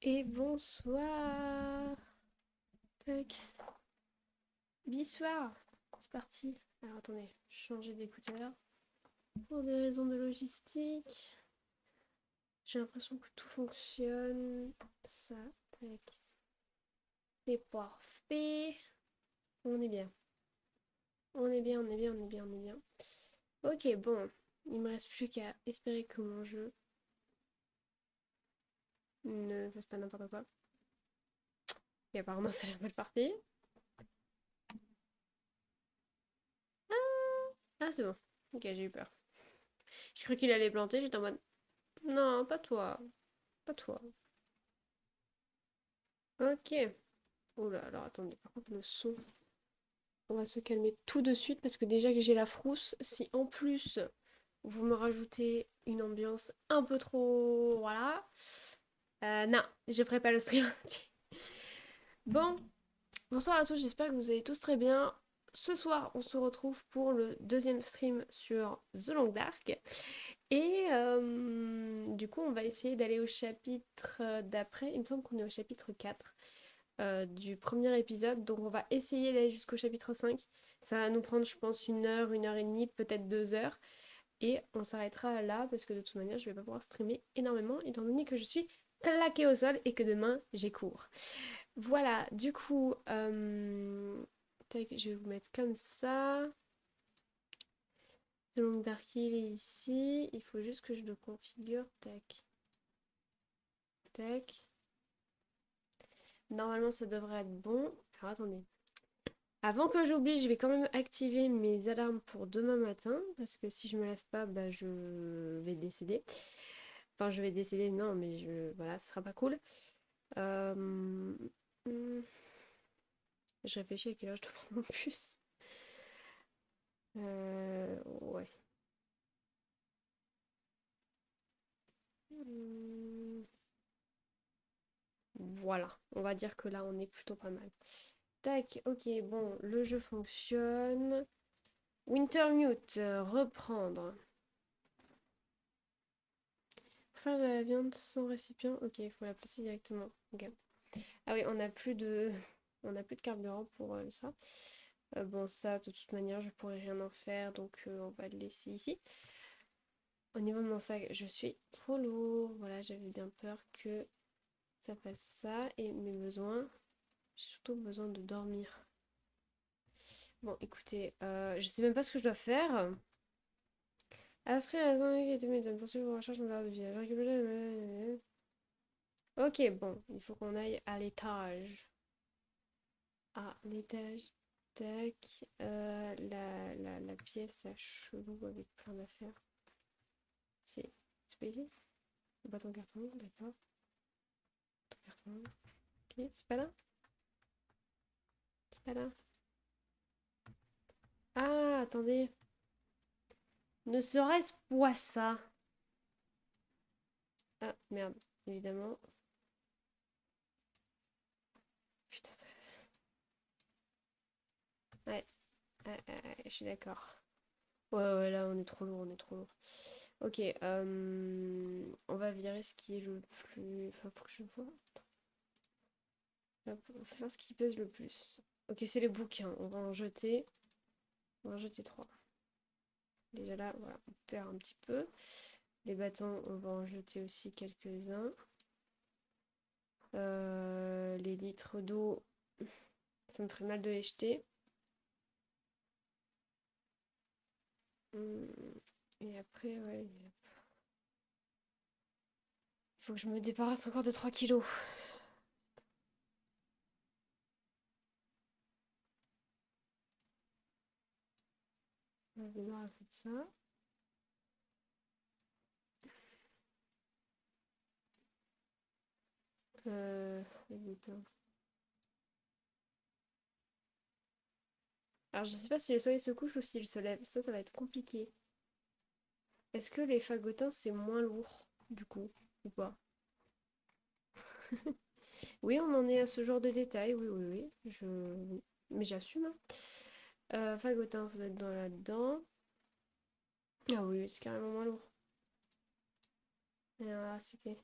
Et bonsoir. Tac. Bissoir. C'est parti. Alors attendez, changer d'écouteur. Pour des raisons de logistique. J'ai l'impression que tout fonctionne. Ça, tac. C'est parfait. On est bien. On est bien, on est bien, on est bien, on est bien. Ok, bon. Il me reste plus qu'à espérer que mon jeu ne fasse pas n'importe quoi. Et apparemment, ça a l'air mal parti. Ah, c'est bon. Ok, j'ai eu peur. J'ai cru qu'il allait planter, j'étais en mode non, pas toi. Pas toi. Ok. Oula, alors attendez, par contre le son, on va se calmer tout de suite parce que déjà que j'ai la frousse, si en plus vous me rajoutez une ambiance un peu trop... Voilà. Non, je ferai pas le stream. Bon, bonsoir à tous, j'espère que vous allez tous très bien. Ce soir, on se retrouve pour le deuxième stream sur The Long Dark. Et du coup, on va essayer d'aller au chapitre d'après. Il me semble qu'on est au chapitre 4 du premier épisode. Donc on va essayer d'aller jusqu'au chapitre 5. Ça va nous prendre, je pense, une heure et demie, peut-être 2 heures. Et on s'arrêtera là parce que de toute manière, je vais pas pouvoir streamer énormément étant donné que je suis claquée au sol et que demain, j'ai cours. Voilà, du coup, tac, je vais vous mettre comme ça. Selon Dark il est ici. Il faut juste que je le configure. Tac, tac. Normalement, ça devrait être bon. Alors attendez. Avant que j'oublie, je vais quand même activer mes alarmes pour demain matin, parce que si je me lève pas, bah, je vais décéder. Enfin, je vais décéder, non, mais voilà, ce sera pas cool. Euh, hmm, Je réfléchis à quelle heure je dois prendre mon bus. Ouais. Hmm, Voilà, on va dire que là, on est plutôt pas mal. Tac, ok, bon, le jeu fonctionne. Wintermute, reprendre. Faire de la viande sans récipient. Ok, il faut la placer directement. Ok. Ah oui, on n'a plus de carburant pour ça. Bon, ça, de toute manière, je pourrais rien en faire, donc on va le laisser ici. Au niveau de mon sac, je suis trop lourd. Voilà, j'avais bien peur que ça fasse ça. Et mes besoins, j'ai surtout besoin de dormir. Bon, écoutez, je sais même pas ce que je dois faire. Astrid a demandé était méthode. Poursuivre vos recherches en barre de vie. Ok, bon, il faut qu'on aille à l'étage. À l'étage. Tac. La pièce à chevaux avec plein d'affaires. C'est pas ici? Pas ton carton, d'accord. Ton carton. Ok, c'est pas là? C'est pas là? Ah, attendez. Ne serait-ce pas ça? Ah, merde, évidemment. Putain, ouais, je suis d'accord. Ouais, ouais, là, on est trop lourd, on est trop lourd. Ok, on va virer ce qui est le plus... Enfin, faut que je vois. Hop, on va faire ce qui pèse le plus. Ok, c'est les bouquins. On va en jeter. On va en jeter 3. Déjà là, voilà, on perd un petit peu. Les bâtons, on va en jeter aussi quelques-uns. Les litres d'eau, ça me ferait mal de les jeter. Hum, Et après, ouais, il faut que je me débarrasse encore de 3 kilos. On va débarrasser de ça. Les boutons. Alors, je sais pas si le soleil se couche ou s'il se lève. Ça va être compliqué. Est-ce que les fagotins, c'est moins lourd, du coup, ou pas? Oui, on en est à ce genre de détails. Oui, oui, oui. Oui. Mais j'assume, hein. Fagotin, ça doit être dans là-dedans. Ah oui, c'est carrément moins lourd. Ah, c'est fait.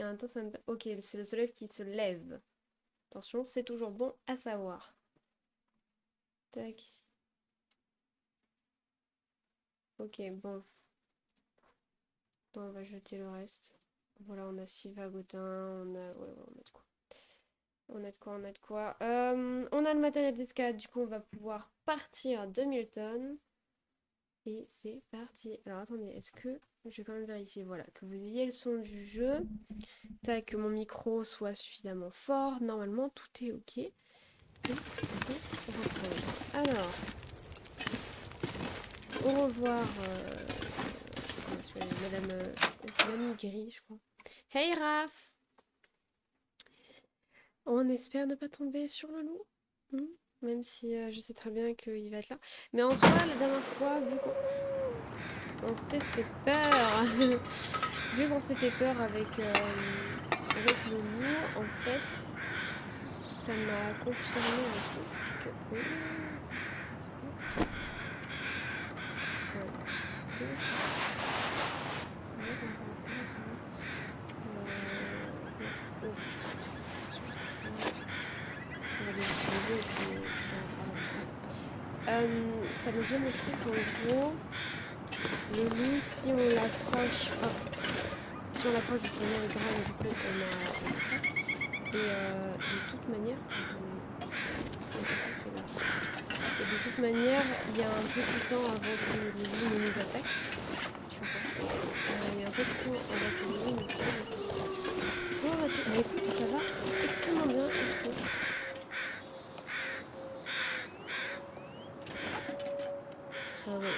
Et en même temps, ça me... Ok, c'est le soleil qui se lève. Attention, c'est toujours bon à savoir. Tac. Ok, bon. Bon, on va jeter le reste. Voilà, on a 6 vagotins, on a... Ouais, on a de quoi. On a de quoi, on a de quoi. On a le matériel d'escalade, du coup, on va pouvoir partir de Milton. Et c'est parti. Alors, attendez, est-ce que... Je vais quand même vérifier, voilà, que vous ayez le son du jeu. Tac, que mon micro soit suffisamment fort. Normalement, tout est ok. Et on peut reprendre. Alors, au revoir... comment s'appelle Madame... c'est Mamie Gris, je crois. Hey Raph! On espère ne pas tomber sur le loup. Hmm. Même si je sais très bien qu'il va être là. Mais en soi, la dernière fois, vu qu'on s'est fait peur, vu qu'on s'est fait peur avec le loup, en fait, ça m'a confirmé un truc, c'est que... Oh, ça, ouais. C'est vrai qu'on va faire ça, oh, on va les utiliser et puis on va faire ça m'a bien montré qu'en gros, le loup, si on l'approche, enfin, si on l'approche de manière grave, du coup, on a ça. Et de toute manière, et de toute manière, il y a un petit temps avant que le loup ne nous attaque. Je sais pas. Il y a un petit temps avant que le loup nous attaque. Comment vas-tu? Bah écoute, ça va extrêmement bien, je trouve.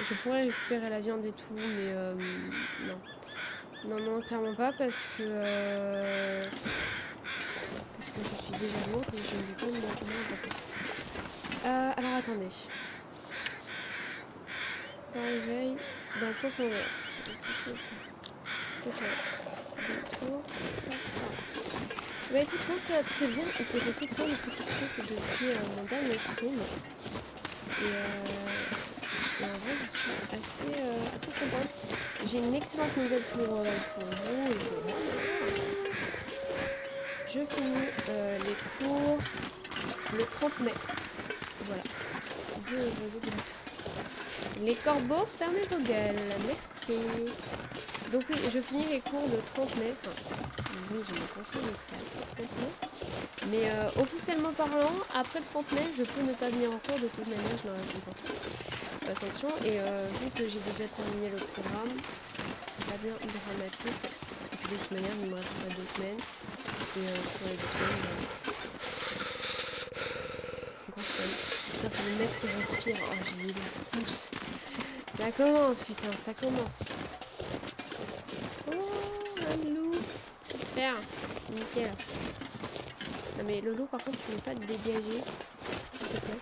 Je pourrais récupérer la viande et tout, mais non. Non, non, clairement pas, parce que je suis déjà lourde et je ne vais pas me mettre en plus. Alors attendez. Pareil, dans le sens inverse. Bah écoute, moi ça va très bien, il s'est passé plein de petits trucs depuis mon dernier stream. Et en vrai, je suis assez contente. J'ai une excellente nouvelle pour vous et pour moi. Je finis les cours le 30 mai. Voilà. Dis aux oiseaux de la... Les corbeaux, fermez vos gueules. Merci. Donc oui, je finis les cours le 30 mai. Enfin, disons que j'ai commencé mes classes le 30 mai. Mais officiellement parlant, après le 30 mai, je peux ne pas venir en cours de toute manière, je n'aurai pas sanction. Et vu que j'ai déjà terminé le programme, c'est pas bien dramatique. Et puis de toute manière, il me reste pas 2 semaines. Et pour les 2 semaines, grosse semaine. Putain, c'est le mec qui respire. Oh, j'ai eu la pousse. Ça commence, putain, ça commence. Oh, un loup. Super, nickel. Non mais le loup, par contre, tu ne veux pas te dégager, s'il te plaît.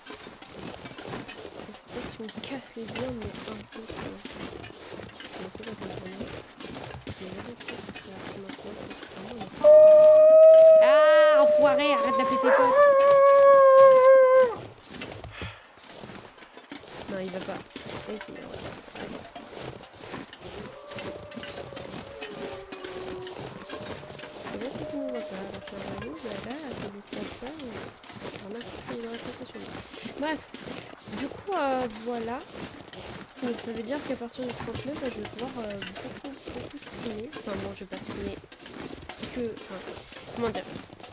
C'est pas que tu me casses les viandes, mais un peu, tu vois. Je vais essayer de comprendre. Mais vas-y, tu vas maintenant. Ah, enfoiré, arrête d'appeler tes potes. Non, il va pas. Essaye, bref, du coup, voilà. Donc ça veut dire qu'à partir du 30 mai, bah, je vais pouvoir beaucoup streamer. Enfin bon, je vais pas streamer que... Enfin, comment dire?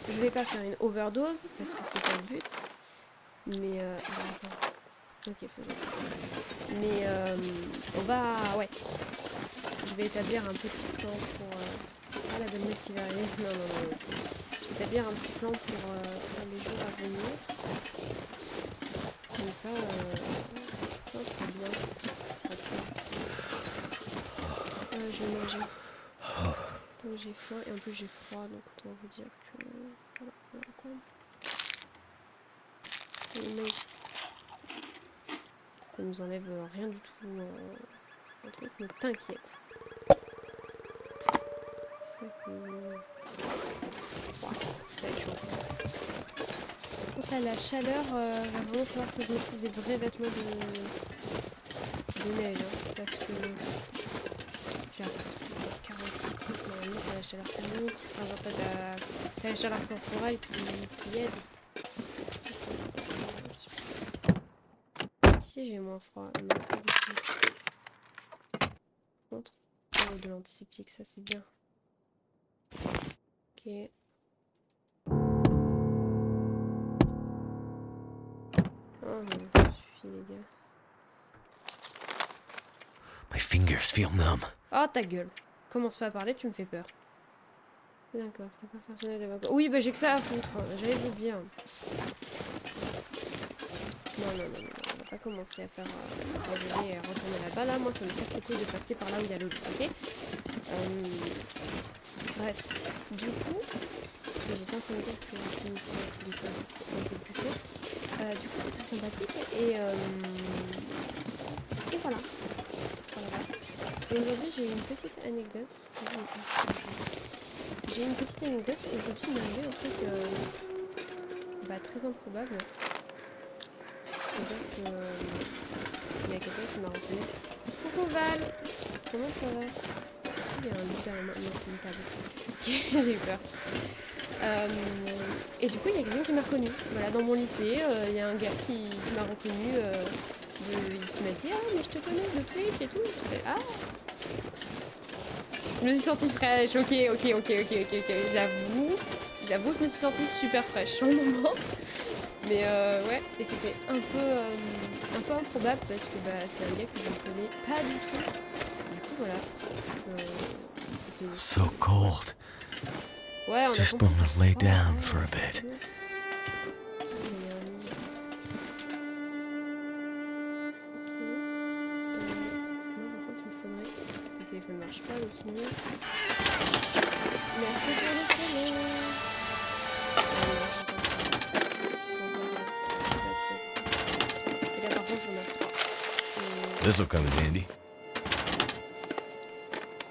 Je vais pas faire une overdose, parce que c'est pas le but. Mais... ok, faut que je... Mais on va... Ouais. Je vais établir un petit plan pour... Ah, la belle meuf qui va arriver. Non, non, non. Je vais établir un petit plan pour les jours à venir. Comme ça, ça sera bien. Ça sera cool. Je vais manger. Donc j'ai faim et en plus j'ai froid, donc autant vous dire que... Voilà, quoi. Mais ça nous enlève rien du tout un truc, mais t'inquiète. Ça va être chaud. Quant à la chaleur, va vraiment falloir que je me trouve des vrais vêtements de neige, hein, parce que super. 46 couches, normalement, t'as la chaleur thermique. Enfin, genre, t'as la chaleur corporelle qui aide. Ici, j'ai moins froid. Non, pas du tout. Par contre, oh, de l'antiseptique, ça c'est bien. Ok. Oh non, ça suffit, les gars. My fingers feel numb. Oh, ta gueule. Commence pas à parler, tu me fais peur. D'accord, prépa personnel de vacances. Oui, bah j'ai que ça à foutre. J'allais vous dire. Non, on va pas commencer à faire. Je vais retourner là-bas. Là, moi, ça me casse les couilles de passer par là où il y a l'eau, ok. Bref, du coup, j'étais en train de dire que je finissais un peu plus chaud. Du coup, c'est très sympathique. Et voilà. Et aujourd'hui, j'ai une petite anecdote. J'ai une petite anecdote. Aujourd'hui, il m'est arrivé un truc très improbable. C'est-à-dire que il y a quelqu'un qui m'a reconnu. Coucou Val, comment ça va? Est-ce qu'il y a un lit derrière moi? Non, c'est une table. J'ai eu peur. Et du coup, il y a quelqu'un qui m'a reconnu. Voilà, dans mon lycée, il y a un gars qui m'a reconnu. Qui m'a dit: ah, mais je te connais de Twitch et tout. Je fais: ah. Je me suis sentie fraîche. Ok. J'avoue, je me suis sentie super fraîche sur le moment. Mais ouais, et c'était un peu improbable parce que c'est un gars que je ne connais pas du tout. Du coup, voilà. C'était So cold. Ouais, on a Just compris. wanna lay down for a bit. Le téléphone marche pas, le son. Merci pour le follow. Et là par contre on a 3. This'll come in handy.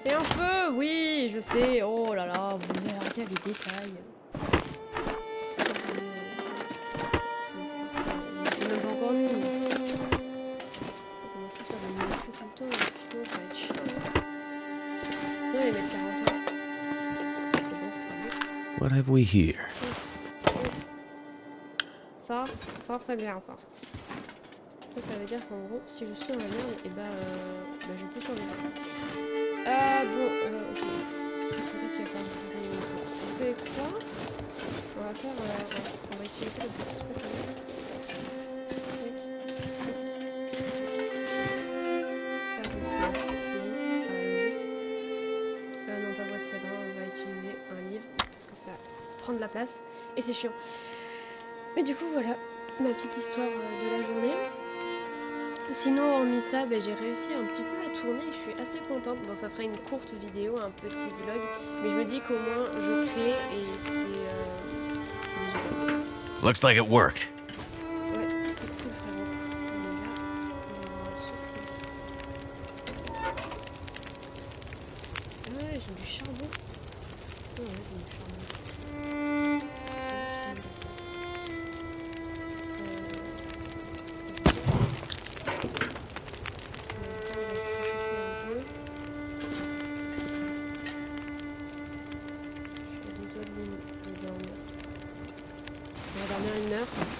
Et un feu, oui, je sais. Oh là là, vous avez arrêté avec les détails. C'est même pas encore mis. On va commencer à faire des miniatures tout le temps, sinon ça va être chiant. Non, il met 40 ans. C'est bon, c'est pas bon. What have we here? Ça c'est bien ça. Ça veut dire qu'en gros, si je suis dans la merde, et je peux survivre. Ok. Peut-être qu'il va falloir me poser une fois. Vous savez quoi? On va utiliser le petit truc là. Non, pas boîte de cédrin, on va utiliser un livre parce que ça prend de la place et c'est chiant. Mais du coup, voilà ma petite histoire de la journée. Sinon, hormis ça, j'ai réussi un petit peu à tourner et je suis assez contente. Bon, ça fera une courte vidéo, un petit vlog, mais je me dis qu'au moins je crée et c'est léger. Looks like it worked. Ouais, c'est cool, frérot. On est là pour un souci. Ouais, j'ai du charbon. Ouais, j'ai du charbon.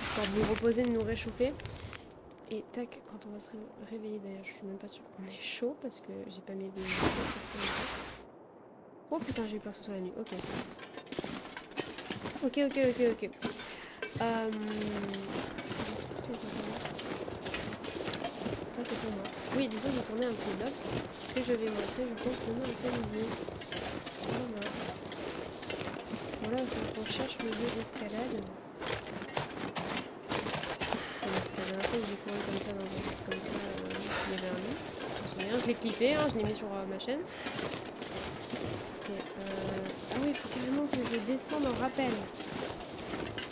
Histoire de nous reposer, de nous réchauffer. Et tac, quand on va se réveiller, d'ailleurs, je suis même pas sûre qu'on est chaud parce que j'ai pas mis de. Oh putain, j'ai eu peur que ce soit la nuit. Ok. Ok. Ça, c'est pour moi. Oui, du coup, j'ai tourné un petit vlog que je vais monter, je pense, demain après-midi. Voilà, il faut qu'on cherche le jeu d'escalade. La dernière fois que j'ai couru comme ça dans un truc comme ça, il y avait un lit. Je me souviens, je l'ai clippé, je l'ai mis sur ma chaîne. Et, ah oui, il faut carrément que je descende en rappel.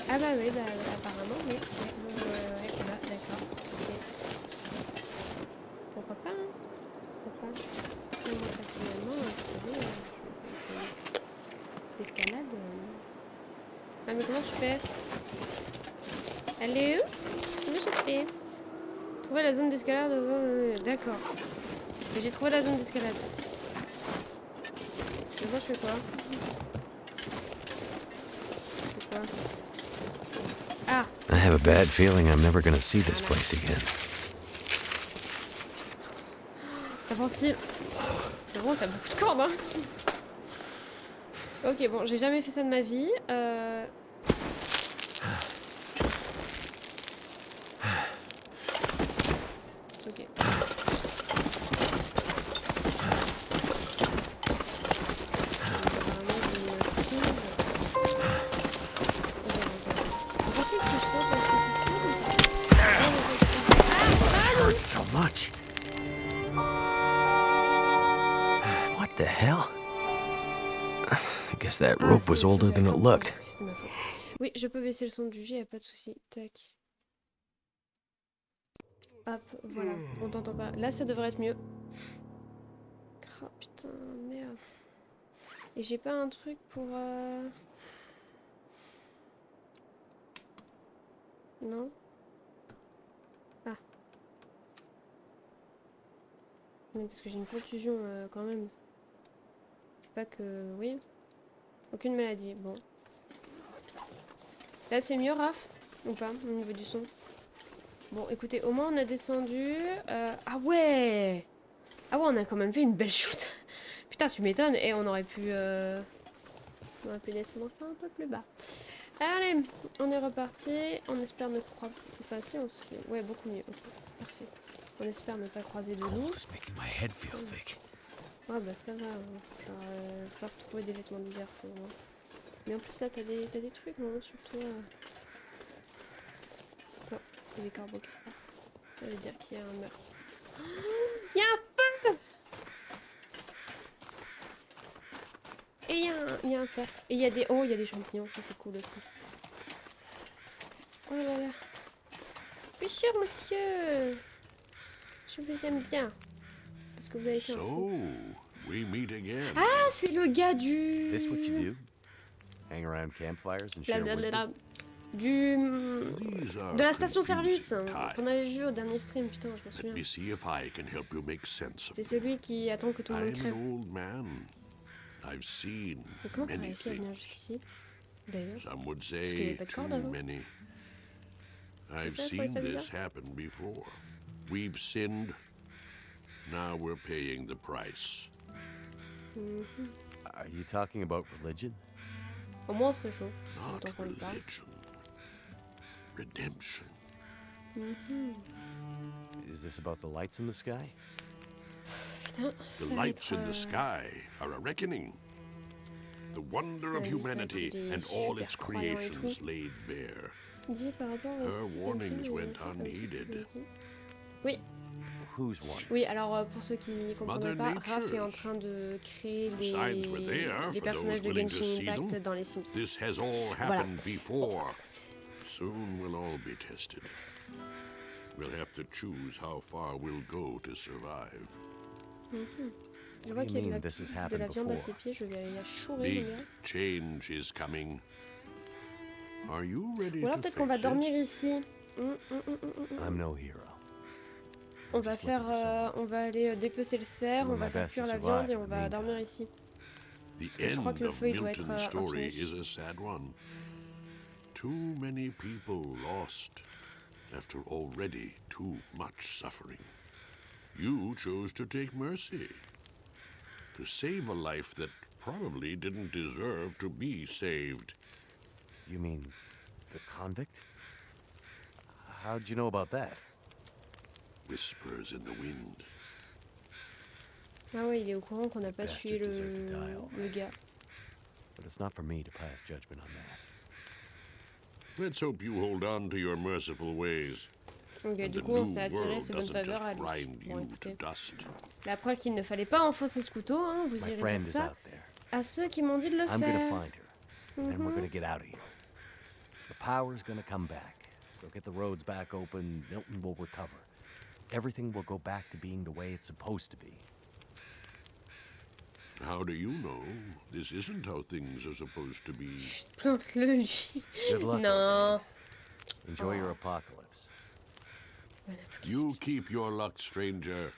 Ah bah oui, apparemment, oui. Ouais, là, d'accord. Okay. Pourquoi pas, hein? Pourquoi pas? Moi, personnellement, vous savez, l'escalade... Ah mais comment je fais? Allez, comment je fais? Trouver la zone d'escalade. D'accord. J'ai trouvé la zone d'escalade. Maintenant, je fais quoi? Je fais quoi? Ah! I have a bad feeling I'm never gonna see this place again. Ça prend si... C'est bon, t'as beaucoup de cordes, hein? Ok, bon, j'ai jamais fait ça de ma vie. Ok. Hurts so much. What the hell? I guess that rope was older than it looked. Oui, je peux baisser le son du jeu, y a pas de souci. Tac. Hop, voilà, on t'entend pas. Là, ça devrait être mieux. Oh putain, merde. Et j'ai pas un truc pour... Non? Ah. Oui, parce que j'ai une contusion quand même. C'est pas que... Oui. Aucune maladie, bon. Là, c'est mieux, Raph? Ou pas, au niveau du son? Bon, écoutez, au moins on a descendu. Ah ouais! Ah ouais, on a quand même fait une belle shoot. Putain, tu m'étonnes. Et on aurait pu descendre un peu plus bas. Allez, on est reparti. On espère ne croire... Enfin, si, on se fait... Ouais, beaucoup mieux. Ok, parfait. On espère ne pas croiser de loup. Ouais, bah ça va. Genre, pas retrouver des vêtements d'hiver pour moi. Mais en plus, là, t'as des trucs, non, sur toi. Oh, il y a des corbeaux quelque part. Ça veut dire qu'il y a un meurtre. Il y a un peu. Et il y a un cerf. Et il y a des... Oh, il y a des champignons, ça c'est cool aussi. Oh là là. Bien sûr, monsieur. Je vous aime bien. Parce que vous avez fait un fou. Ah, c'est le gars du... This what you do? Hang around campfires and share wisdom? De la station-service qu'on avait vu au dernier stream, putain, je me souviens. C'est celui qui attend que tout le monde crève. Mais comment t'as réussi à venir jusqu'ici, d'ailleurs? Parce qu'il n'y avait pas de corde avant. I've seen this happen before. We've sinned. Now we're paying the price. Are you talking about religion? Au moins on serait chaud. Not religion. Redemption. Is this about the lights in the sky? Putain, The lights in the sky are a reckoning. The wonder of humanity and all its creations laid bare. Her warnings went unheeded. Oui. Whose warnings? Oui, alors pour ceux qui ne comprendraient pas, Raph est en train de créer les personnages de Genshin Impact dans les Sims. This has all happened before. Soon we'll all be tested. We'll have to choose how far we'll go to survive. Je vois qu'il y a de la viande à ses pieds, je vais aller la chourer, Big les gars. change is coming. Are you ready Ou alors to peut-être qu'on va face dormir it? ici. I'm no hero. On va faire, on va aller dépecer le cerf, on va faire cuire la viande et on va dormir ici. The que je crois end que le of feu, il doit être, Milton's story infini. is a sad one. Too many people lost after already too much suffering. You chose to take mercy, to save a life that probably didn't deserve to be saved. You mean the convict? How'd you know about that? Whispers in the wind. Ah ouais, il est au courant qu'on n'a pas tué le gars. But it's not for me to pass judgment on that. Let's hope you hold on to your merciful ways. Donc And du the coup, on new s'est attiré world ses bonnes doesn't faveurs à just lui. grind Bon, you to écoutez. dust. La preuve qu'il ne fallait pas enfoncer ce couteau, hein, vous My irez friend dire is ça out there. à ceux qui m'ont dit de le I'm gonna faire. find her, and we're gonna get out of here. The power's gonna come back. They'll get the roads back open, Milton will recover. Everything will go back to being the way it's supposed to be. How do you know this isn't how things are supposed to be? Plante-le, lui. Good luck, Non. Enjoy your apocalypse. You keep your luck, stranger.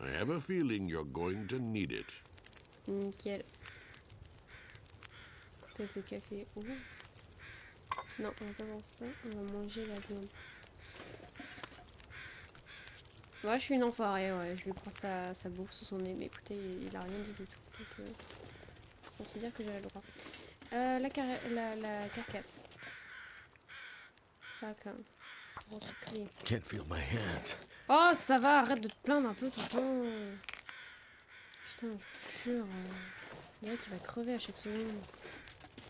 I have a feeling you're going to need it. Nickel. Tasse de café. Ouh. Non, on va pas voir ça. On va manger la viande. Ouais, je suis une enfoirée, ouais. Je lui prends sa bouffe sous son nez. Mais écoutez, il a rien dit du tout. Donc, je considère que j'ai le droit. La carcasse. D'accord. Recycler. Can't feel my hands. Oh, ça va, arrête de te plaindre un peu tout le temps. Putain, je te jure. On dirait qu'il va crever à chaque seconde.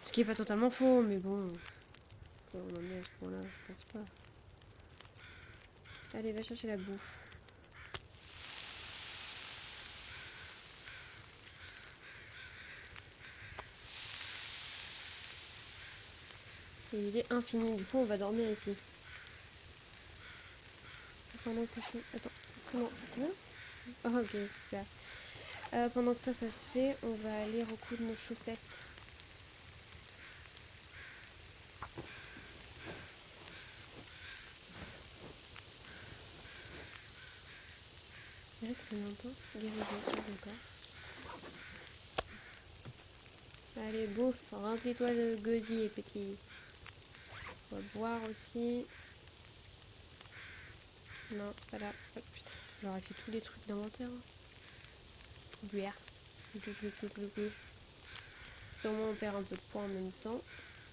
Ce qui est pas totalement faux, mais bon. On en est à ce point-là, je pense pas. Allez, va chercher la bouffe. Et il est infini, du coup on va dormir ici. Pendant que ça... Attends, comment... Hein? Oh, ok, super. Pendant que ça se fait, on va aller recoudre nos chaussettes. Il reste combien de temps? Guérison, d'accord. Allez, bouffe, remplis-toi de gosier, petit. On va boire aussi. Non, c'est pas là. Oh, putain, j'aurais fait tous les trucs d'inventaire. Bière. Sûrement on perd un peu de points en même temps.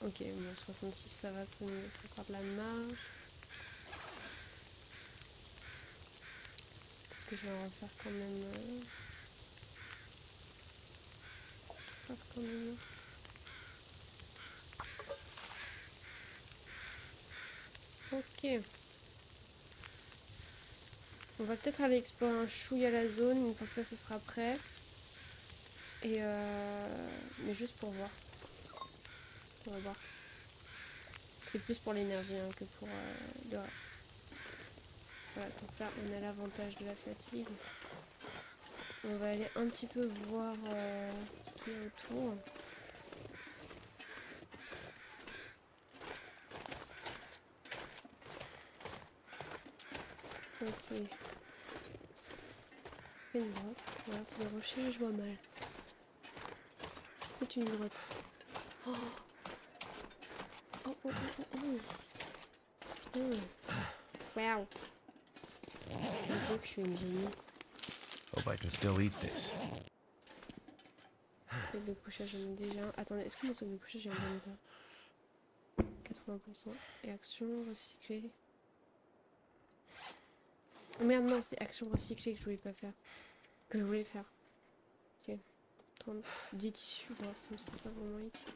Ok, bon, 66 ça va, c'est encore de la marge. Peut-être que je vais en refaire quand même. Quand même. Ok. On va peut-être aller explorer un chouïa la zone une fois que ça sera prêt. Et mais juste pour voir. On va voir. C'est plus pour l'énergie hein, que pour le reste. Voilà, comme ça on a l'avantage de la fatigue. On va aller un petit peu voir ce qu'il y a autour. Ok. C'est une grotte. Voilà, c'est des rochers, je vois mal. C'est une grotte. Oh oh oh oh oh. Putain. Waouh. Je vois que je suis une génie. Hope I can still eat this. Sac de couchage, j'en ai déjà un. Attendez, est-ce que mon sac de couchage est en bon état? 80%. Et action recyclée. Oh merde, non, c'est action recyclée que je voulais pas faire. Que je voulais faire. Ok. 30, 10 tissus, bon, ça me semble pas vraiment utile.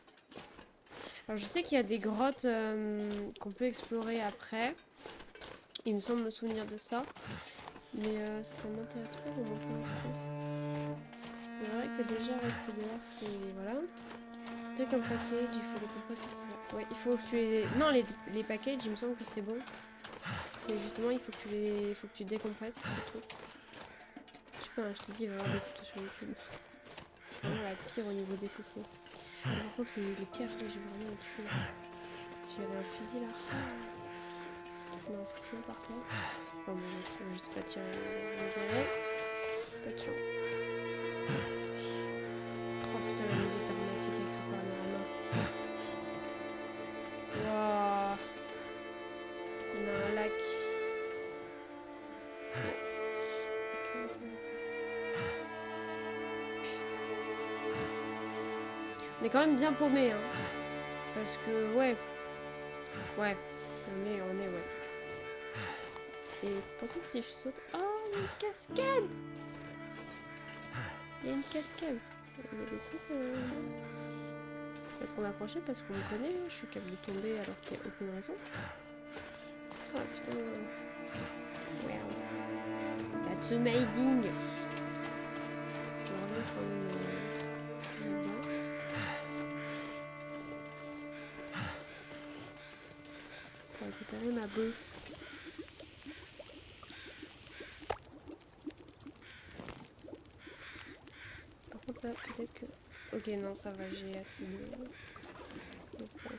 Alors je sais qu'il y a des grottes qu'on peut explorer après. Il me semble me souvenir de ça. Mais ça m'intéresse pas vraiment pour l'instant. C'est vrai que déjà rester dehors c'est... Voilà. Tu comme package, il faut les compresser, c'est ça. Ouais, il faut que tu les... Non, les packages, il me semble que c'est bon. C'est justement, il faut que tu les... Il faut que tu décompresses, c'est tout. Je sais pas, je te dis, va voir des photos sur YouTube. Je suis vraiment la pire au niveau des CC. Mais par contre, les pierres, là, je vais vraiment les tuer. J'avais un fusil là. Non, foutu par terre. Bon, mais je sais pas tirer. Pas de chance. Oh putain, la musique dramatique avec ce panorama. Waouh. On a un lac. Ok. On est quand même bien paumé, hein. Parce que, ouais. Ouais. On est, ouais. Et pensez que si je saute... Oh, il y a une cascade! Il y a une cascade. Il y a des trucs... Faut être m'approcher parce qu'on me connaît. Je suis capable de tomber alors qu'il n'y a aucune raison. Oh putain. Wow. That's amazing. Je vais revenir prendre une blanche. Pour récupérer ma bouffe. Par contre là, peut-être que... Ok, non, ça va, j'ai assez de points.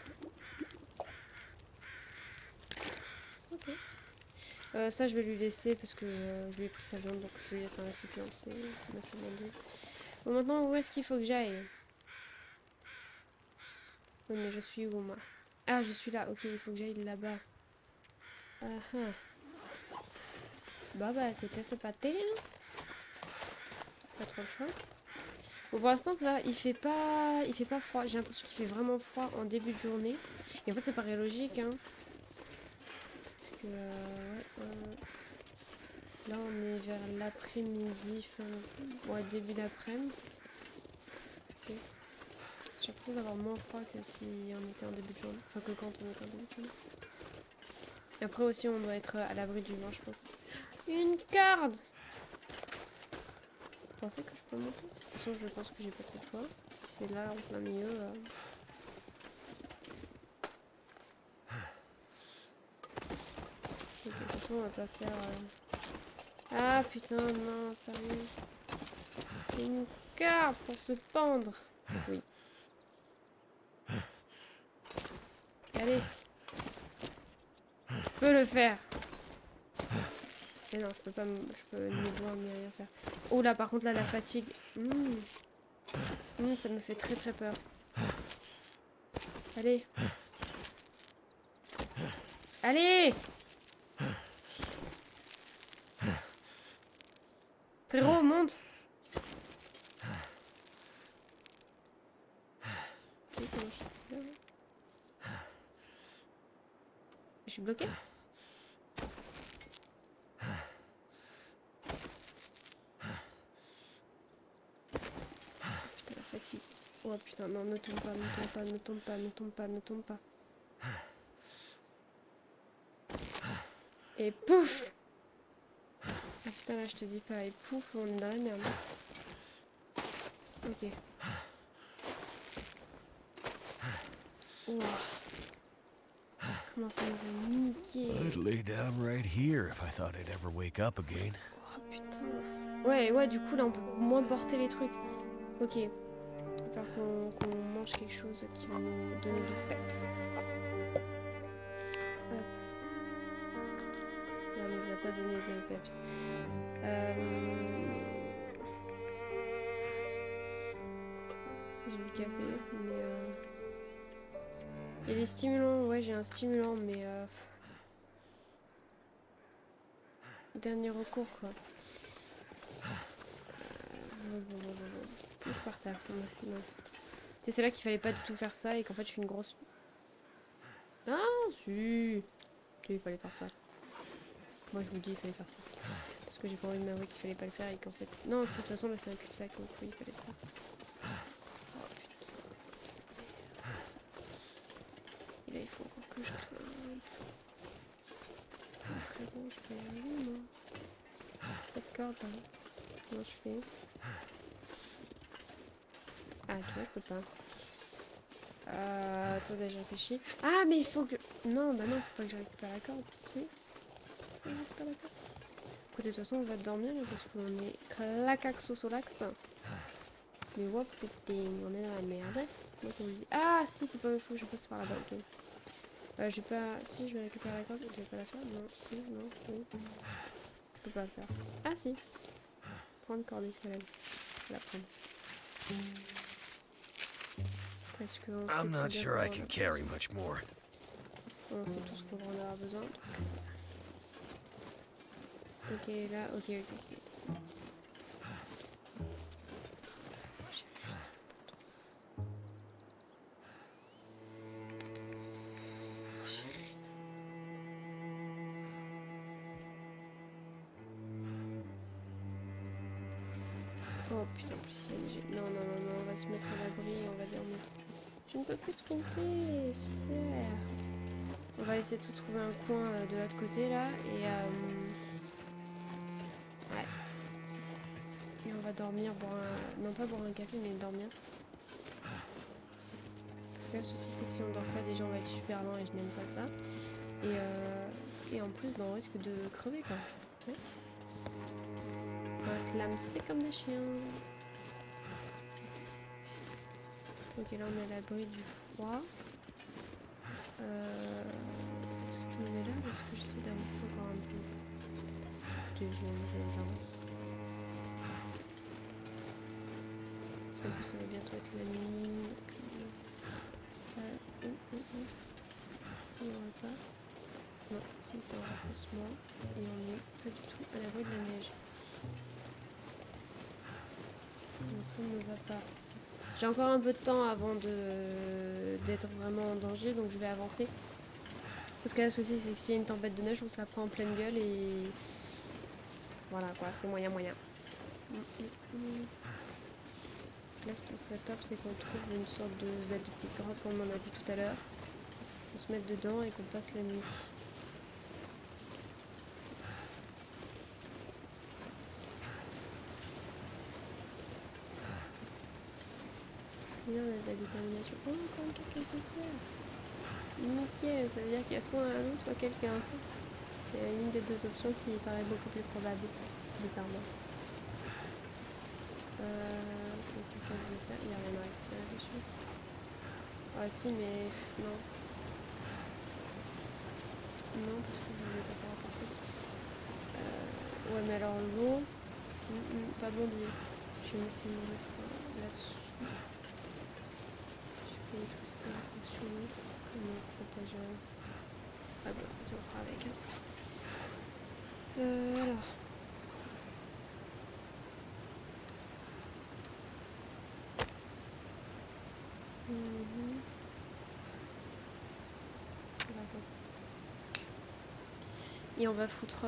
Ok. Ça, je vais lui laisser parce que je lui ai pris sa viande, donc je lui laisse un récipient, c'est assez demandé. Bon, maintenant, où est-ce qu'il faut que j'aille? Oui, mais je suis où, moi? Ah, je suis là. Ok, il faut que j'aille là-bas. Ah ah. Bah, écoutez, c'est pas terrible. Pas trop le choix. Bon, pour l'instant, ça va. Il fait pas froid. J'ai l'impression qu'il fait vraiment froid en début de journée. Et en fait, ça paraît logique, hein. Parce que, là, on est vers l'après-midi, ouais, début d'après-midi. J'ai l'impression d'avoir moins froid que si on était en début de journée. Enfin, que quand on était en début de journée. Et après aussi, on doit être à l'abri du vent, je pense. Une corde! Vous pensez que je peux monter? De toute façon, je pense que j'ai pas trop de choix. Si c'est là, en plein milieu... Ok, de toute façon, on va pas faire... Ah, putain, non, sérieux. Une corde pour se pendre. Oui. Allez. Je peux le faire. Mais non, je peux pas, je peux ni boire ni rien faire. Oh là, par contre, là, la fatigue. Ça me fait très très peur. Allez. Allez! Frérot, monte! Oui, comment je fais là? Je suis bloquée? Putain, la fatigue. Oh putain, non, ne tombe pas, ne tombe pas, ne tombe pas, ne tombe pas, ne tombe pas. Et pouf! Ah putain, là, je te dis pas, et pouf, on est dans la merde. Ok. Ouah. Comment ça nous a niqué? I'd lay down right here if I thought I'd ever wake up again. Oh putain. Ouais, du coup, là, on peut moins porter les trucs. Ok. Il va falloir qu'on mange quelque chose qui va nous donner du peps. Hop. Là, on nous a pas donné de peps. J'ai du café, mais... Il y a des stimulants, ouais, j'ai un stimulant, mais... Dernier recours, quoi. Bon. Par terre. Non. C'est là qu'il fallait pas du tout faire ça et qu'en fait, je suis une grosse... Ah, si. Il fallait faire ça. Moi, je vous dis, il fallait faire ça. Parce que j'ai pas envie de m'avouer qu'il fallait pas le faire et qu'en fait... Non, de toute façon, là, c'est un cul-de-sac, donc oui, il fallait le faire. Oh, putain. Et là, il faut encore que je crée. Très bon, je peux y arriver, moi. Pas de corde, hein. Comment je fais? Ah, tu vois, je peux pas. Attendez, je réfléchis. Ah, mais il faut que... Non, bah non, faut pas que je récupère la corde. Si. Je récupère la corde. Écoutez, de toute façon, on va dormir là, parce qu'on est clacaxosolax. Mais wop, putain, on est dans la merde. Donc on dit... Ah, si, faut que je passe par là-bas, ok. Je vais pas... Si, je vais récupérer la corde, je vais pas la faire. Non, si, non, oui. Je peux pas la faire. Ah, si. Prendre corde escalade. Je vais la prendre. Parce que on I'm sait not très sure bien I qu'on can en a carry besoin. much more. On sait tous qu'on va en avoir besoin. Ok, là, ok. Oh putain, en plus il y a des... Non, on va se mettre à l'abri et on va dormir. Je ne peux plus sprinter, super. On va essayer de se trouver un coin de l'autre côté là et ouais. Et on va dormir, boire un... Non pas boire un café mais dormir. Parce que le souci c'est que si on dort pas déjà on va être super lent et je n'aime pas ça. Et en plus bah, on risque de crever quoi. Ouais. On va être lâmés comme des chiens. Ok là on est à l'abri du froid. Est-ce que tout le monde est là ou est-ce que j'essaie d'avancer encore un peu? Écoutez, j'avance. En plus, ça va bientôt être la nuit. Ici, on va pas. Non, si, c'est un rapprochement. Et on est pas du tout à l'abri de la neige. Donc ça ne va pas. J'ai encore un peu de temps avant d'être vraiment en danger, donc je vais avancer. Parce que là, le souci, c'est que s'il y a une tempête de neige, on se la prend en pleine gueule et... Voilà quoi, c'est moyen. Là, ce qui serait top, c'est qu'on trouve une sorte de petite grotte comme on en a vu tout à l'heure. On se mette dedans et qu'on passe la nuit. Là, on a de la détermination. Oh, encore quelqu'un qui sert. Nickel, ça veut dire qu'il y a soit un loup, soit quelqu'un. C'est une des deux options qui paraît beaucoup plus probable, bizarrement. Quelqu'un qui fait ça, il n'y a rien à récupérer dessus. Ah si, mais non. Non, parce que je ne vais pas faire apporter. Ouais, mais alors l'eau, pas bon dire. Je vais essayer de me mettre là-dessus. Je fais tout ça fonctionner. Comment protéger. Ah bon, on fera avec. Hein. Alors. Et on va foutre...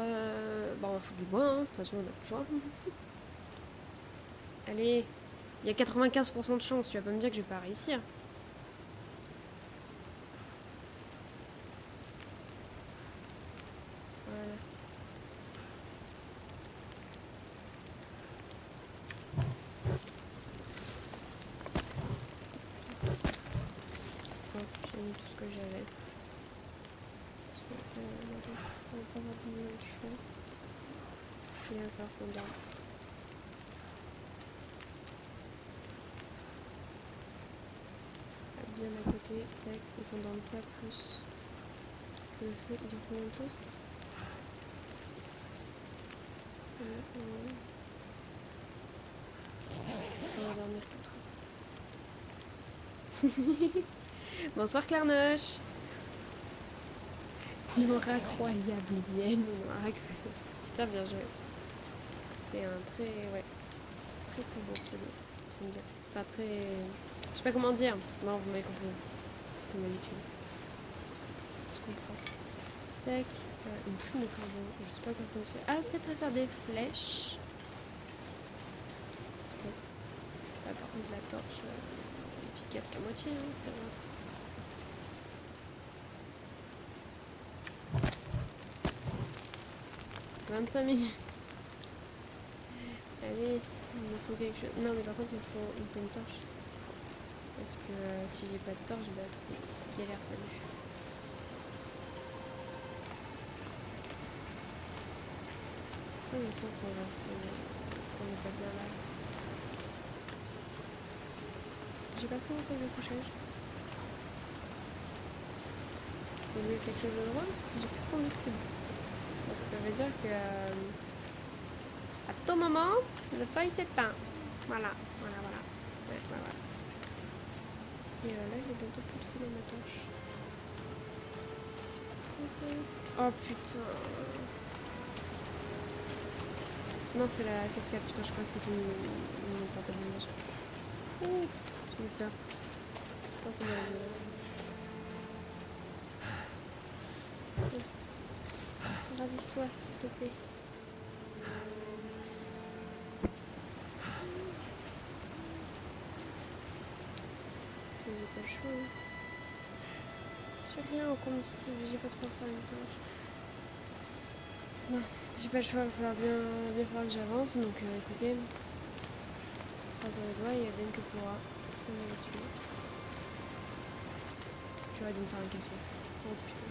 Bon, on va foutre du bois, hein. De toute façon, on a plus le choix. Allez, il y a 95% de chance, tu vas pas me dire que je vais pas réussir. Voilà. Hop, j'ai mis tout ce que j'avais. On va pas avoir 10 minutes de choix. Il va falloir qu'on garde. Bien à côté, tac, et qu'on dorme pas plus. Le feu, il dure combien de temps? On va dormir 4 heures. Bonsoir Clarnoche. L'or incroyable, Vienne. Putain, bien joué. C'est un très beau pseudo. J'aime bien. Enfin, très... Je sais pas comment dire. Non, vous m'avez compris. Comme d'habitude. Je comprends. Tac. Une plume de carbone. Je sais pas quoi ça me fait. Ah, peut-être à faire des flèches. Ouais. Ah, par contre, la torche, efficace qu'à moitié. Hein, 25 minutes. Allez, il me faut quelque chose. Non, mais par contre, il me faut une torche. Parce que si j'ai pas de torche, bah c'est galère pas du. Je me sens qu'on va se... qu'on est pas bien là. J'ai pas commencé avec le couchage. Vous voulez quelque chose de drôle? J'ai plus de combustible. Donc ça veut dire que... à tout moment, le feu s'éteint. Voilà. Ouais, voilà. Et là, j'ai bientôt plus de feu dans ma torche. Oh putain. Non, c'est la cascade, putain, je crois que c'était une tempête de neige. Ouh, j'ai eu peur. Je sais pas comment elle est. Ravive-toi, s'il te plaît. J'ai pas le choix. Hein. J'ai rien au combustible, j'ai pas de quoi faire une torche. Non, j'ai pas le choix, il va falloir bien falloir que j'avance, donc écoutez, croisons les doigts et advienne que pourra. On va le tuer. J'aurais dû me faire un café. Oh putain.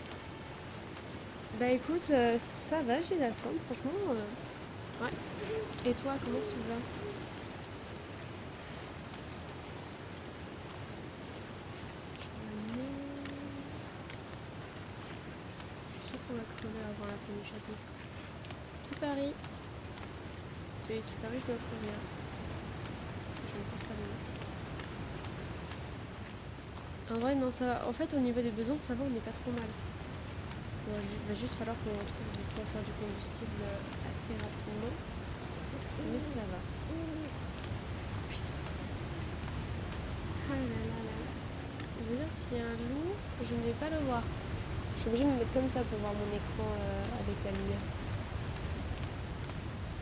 Bah écoute, ça va, j'ai la forme, franchement. Ouais. Et toi, comment tu vas? Je sais qu'on va crever avant la fin du chapitre. Qui parie? Celui qui parie, je dois prévenir. Parce que je ne pense pas bien. En vrai, non, ça va. En fait, au niveau des besoins, ça va, on n'est pas trop mal. Bon, il va juste falloir qu'on trouve de quoi faire du combustible assez rapidement. Mais ça va. Putain. Ah là là là là. Je veux dire, s'il y a un loup, je ne vais pas le voir. Je suis obligée de me mettre comme ça pour voir mon écran avec la lumière.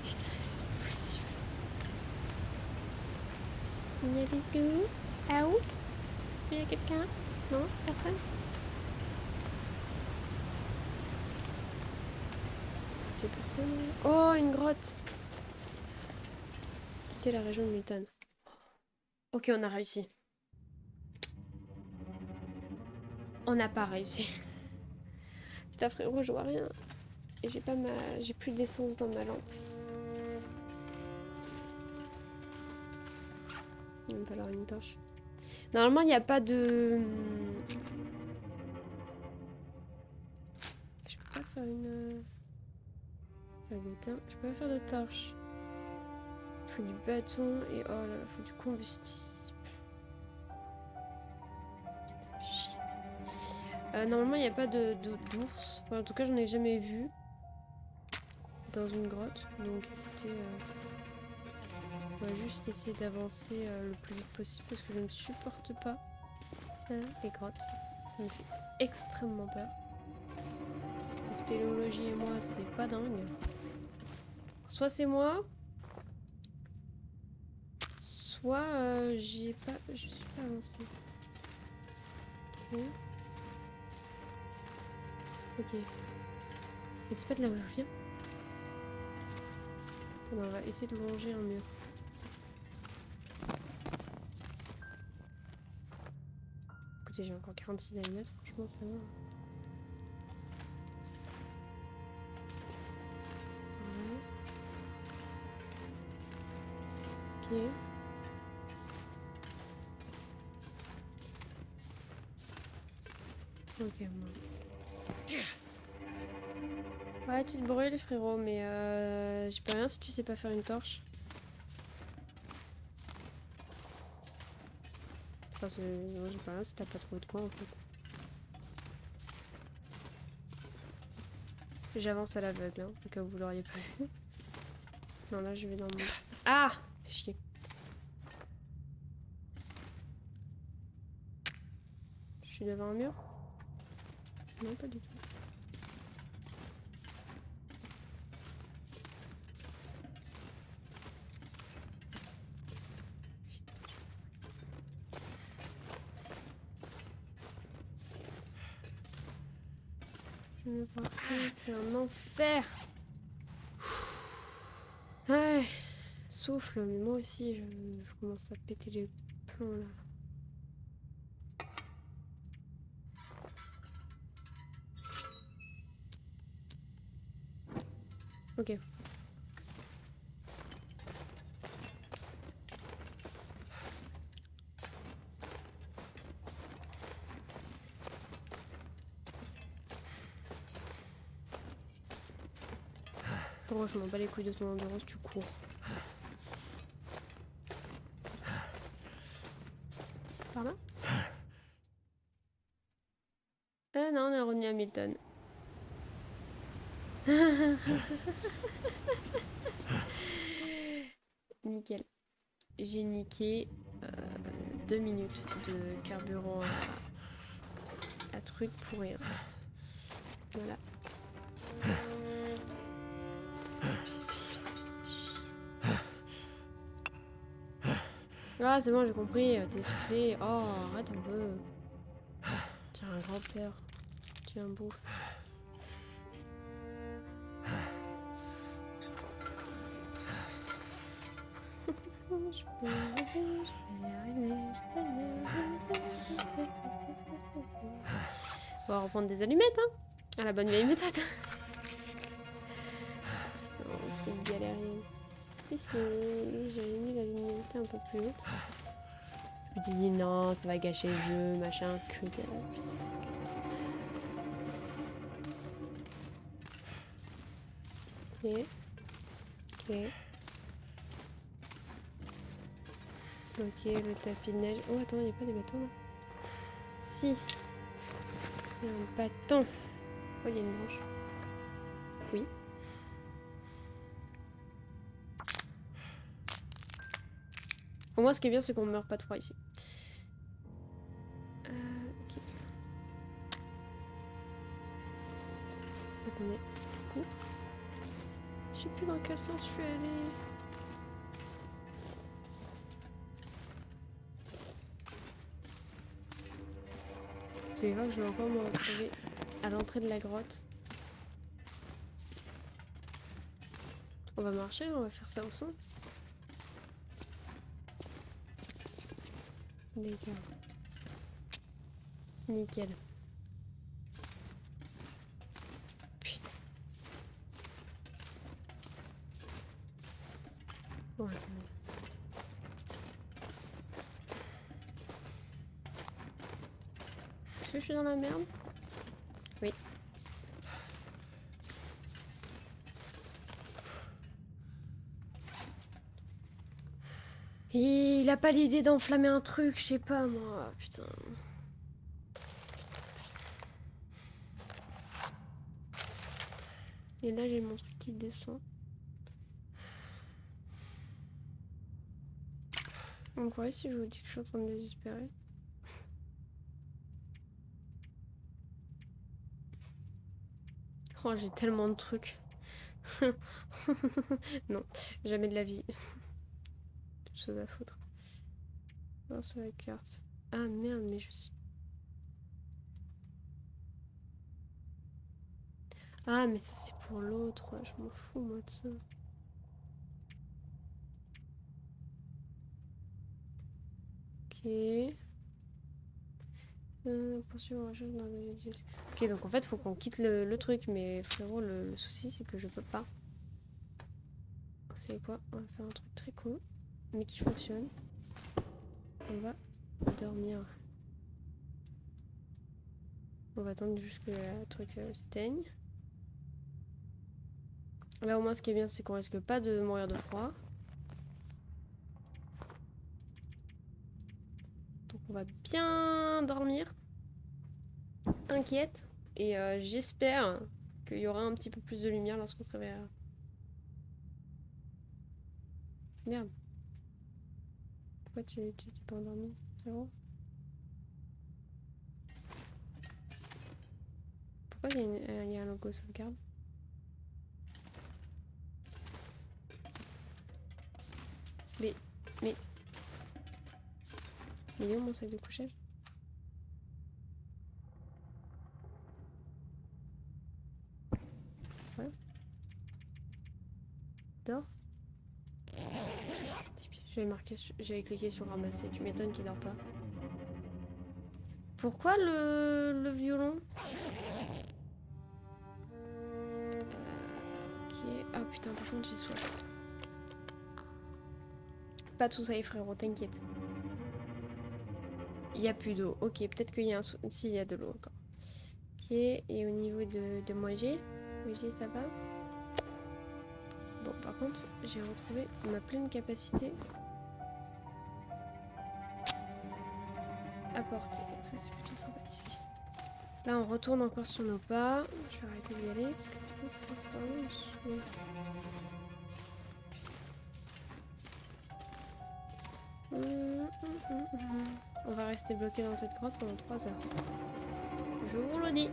Putain, c'est pas possible. Il y a des loups? Ah où? Il y a quelqu'un? Non? Personne? J'ai personne. Oh, une grotte! Quitter la région de Milton. Ok, on a réussi. On n'a pas réussi. Putain, frérot, je vois rien. Et j'ai pas ma... j'ai plus d'essence dans ma lampe. Il va me falloir une torche. Normalement, il n'y a pas de... Je peux pas faire une... Enfin, je peux pas faire de torche. Il faut du bâton et... Oh là là, il faut du combustible. Normalement, il n'y a pas d'ours. Enfin, en tout cas, j'en ai jamais vu. Dans une grotte. Donc, écoutez... on va juste essayer d'avancer le plus vite possible parce que je ne supporte pas les grottes. Ça me fait extrêmement peur. La spéléologie et moi, c'est pas dingue. Soit c'est moi, soit j'ai pas, je suis pas avancée. Ok. Ok. Mais c'est pas de là où je viens. Bon, on va essayer de longer un mur. Écoutez, j'ai encore 46 allumettes, franchement, ça va. Voilà. Ok. Ok, bon. Ouais, tu te brûles, frérot, mais j'ai pas rien si tu sais pas faire une torche. Enfin, moi j'ai pas rien si t'as pas trouvé de quoi en fait. J'avance à l'aveugle, hein, au cas où vous l'auriez pas vu. Non, là je vais dans mon... Ah! Fais chier. Je suis devant un mur? Non, pas du tout. Je me vois rien, c'est un enfer! Ouais, souffle, mais moi aussi je commence à péter les plombs là. Ok. Bon, je m'en bats les couilles de ton endurance, tu cours. Par là? Non, on est revenu à Milton. Nickel. J'ai niqué 2 minutes de carburant à truc pour rien. Voilà. Ah, c'est bon, j'ai compris. T'es soufflé. Oh, arrête un peu. Tiens, un grand-père. Tiens, un bouffe. On va reprendre des allumettes, hein. À la bonne vieille méthode. Putain, c'est galérien. Si, j'avais mis la luminosité un peu plus haute. Je me dis non, ça va gâcher le jeu, machin, que dalle, putain. Ok. Ok. Ok, le tapis de neige. Oh, attends, il n'y a pas des bateaux là? merci. Il y a un bâton. Oh, il y a une branche. Oui. Au moins, ce qui est bien, c'est qu'on meurt pas de froid ici. Ok. Attendez. Du coup, je sais plus dans quel sens je suis allée. Vous allez voir que je vais encore me retrouver à l'entrée de la grotte. On va marcher, on va faire ça au son. D'accord. Nickel. Putain. Ouais. Est-ce que je suis dans la merde? Oui. Il a pas l'idée d'enflammer un truc, je sais pas moi, putain. Et là j'ai mon truc qui descend. Donc ouais, si je vous dis que je suis en train de désespérer. Oh, j'ai tellement de trucs. Non, jamais de la vie. Toute chose à foutre. Voir sur la carte. Ah merde, mais je suis... Ah, mais ça c'est pour l'autre. Je m'en fous moi de ça. Ok. Poursuivre la recherche dans les yeux. Ok, donc en fait, faut qu'on quitte le truc. Mais frérot, le souci c'est que je peux pas. Vous savez quoi? On va faire un truc très con, mais qui fonctionne. On va dormir. On va attendre jusque le truc s'éteigne. Là au moins ce qui est bien c'est qu'on risque pas de mourir de froid. Donc on va bien dormir. Inquiète. Et j'espère qu'il y aura un petit peu plus de lumière lorsqu'on se réveillera. Merde. Pourquoi tu t'es pas endormi, frérot? Pourquoi il y a un logo sauvegarde? Mais, mais... Il est où mon sac de couchage? Ouais. Dors. J'avais cliqué sur ramasser. Tu m'étonnes qu'il dort pas. Pourquoi le violon? Ok. Ah putain, par contre j'ai soif. Pas tout ça, frérot, t'inquiète. Il y a plus d'eau. Ok, peut-être qu'il y a un... Si, il y a de l'eau encore. Ok, et au niveau de manger, ça va? Bon, par contre, j'ai retrouvé ma pleine capacité à porter. Donc ça, c'est plutôt sympathique. Là, on retourne encore sur nos pas. Je vais arrêter d'y aller parce que peut-être c'est vraiment me saouler. On va rester bloqué dans cette grotte pendant 3 heures. Je vous le dis.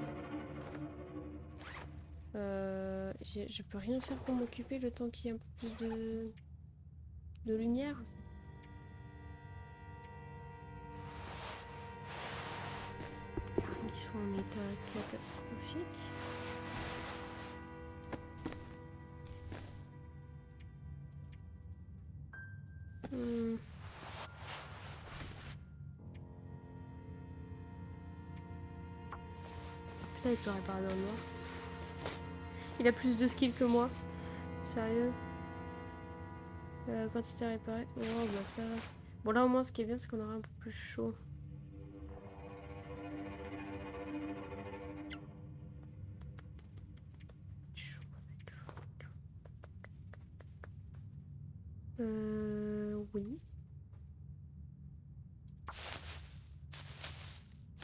Je peux rien faire pour m'occuper le temps qu'il y ait un peu plus de lumière. Ils sont en état catastrophique. Putain, il peut réparer dans le noir. Il a plus de skill que moi. Sérieux. Quantité réparée. Oh bah ça va. Bon là au moins ce qui est bien c'est qu'on aura un peu plus chaud. Oui.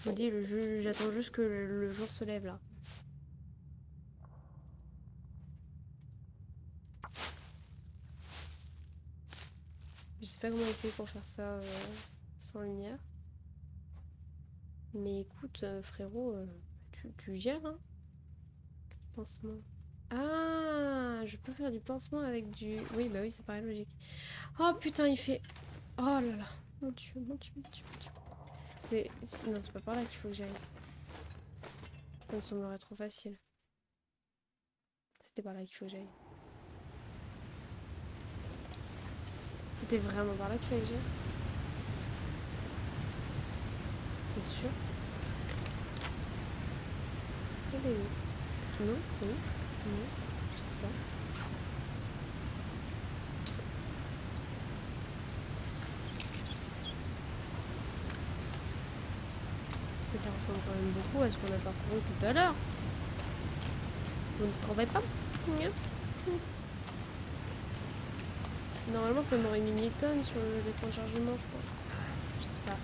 Je me dis, j'attends juste que le jour se lève là. Je sais pas comment il fait pour faire ça sans lumière. Mais écoute, frérot, tu gères, hein? Pansement. Ah, je peux faire du pansement avec du... Oui, bah oui, ça paraît logique. Oh putain, il fait... Oh là là. Mon dieu, mon dieu, mon dieu, mon dieu. Non, c'est pas par là qu'il faut que j'aille. Ça me semblerait trop facile. C'était par là qu'il faut que j'aille. C'était vraiment par là qu'il fallait que j'aille. T'es sûr? Elle est où? Non? Oui? Non? Je sais pas. Parce que ça ressemble quand même beaucoup à ce qu'on a parcouru tout à l'heure. Vous ne trouvez pas? Nya. Normalement, ça m'aurait mis Newton sur l'écran de chargement, je pense. Je sais pas.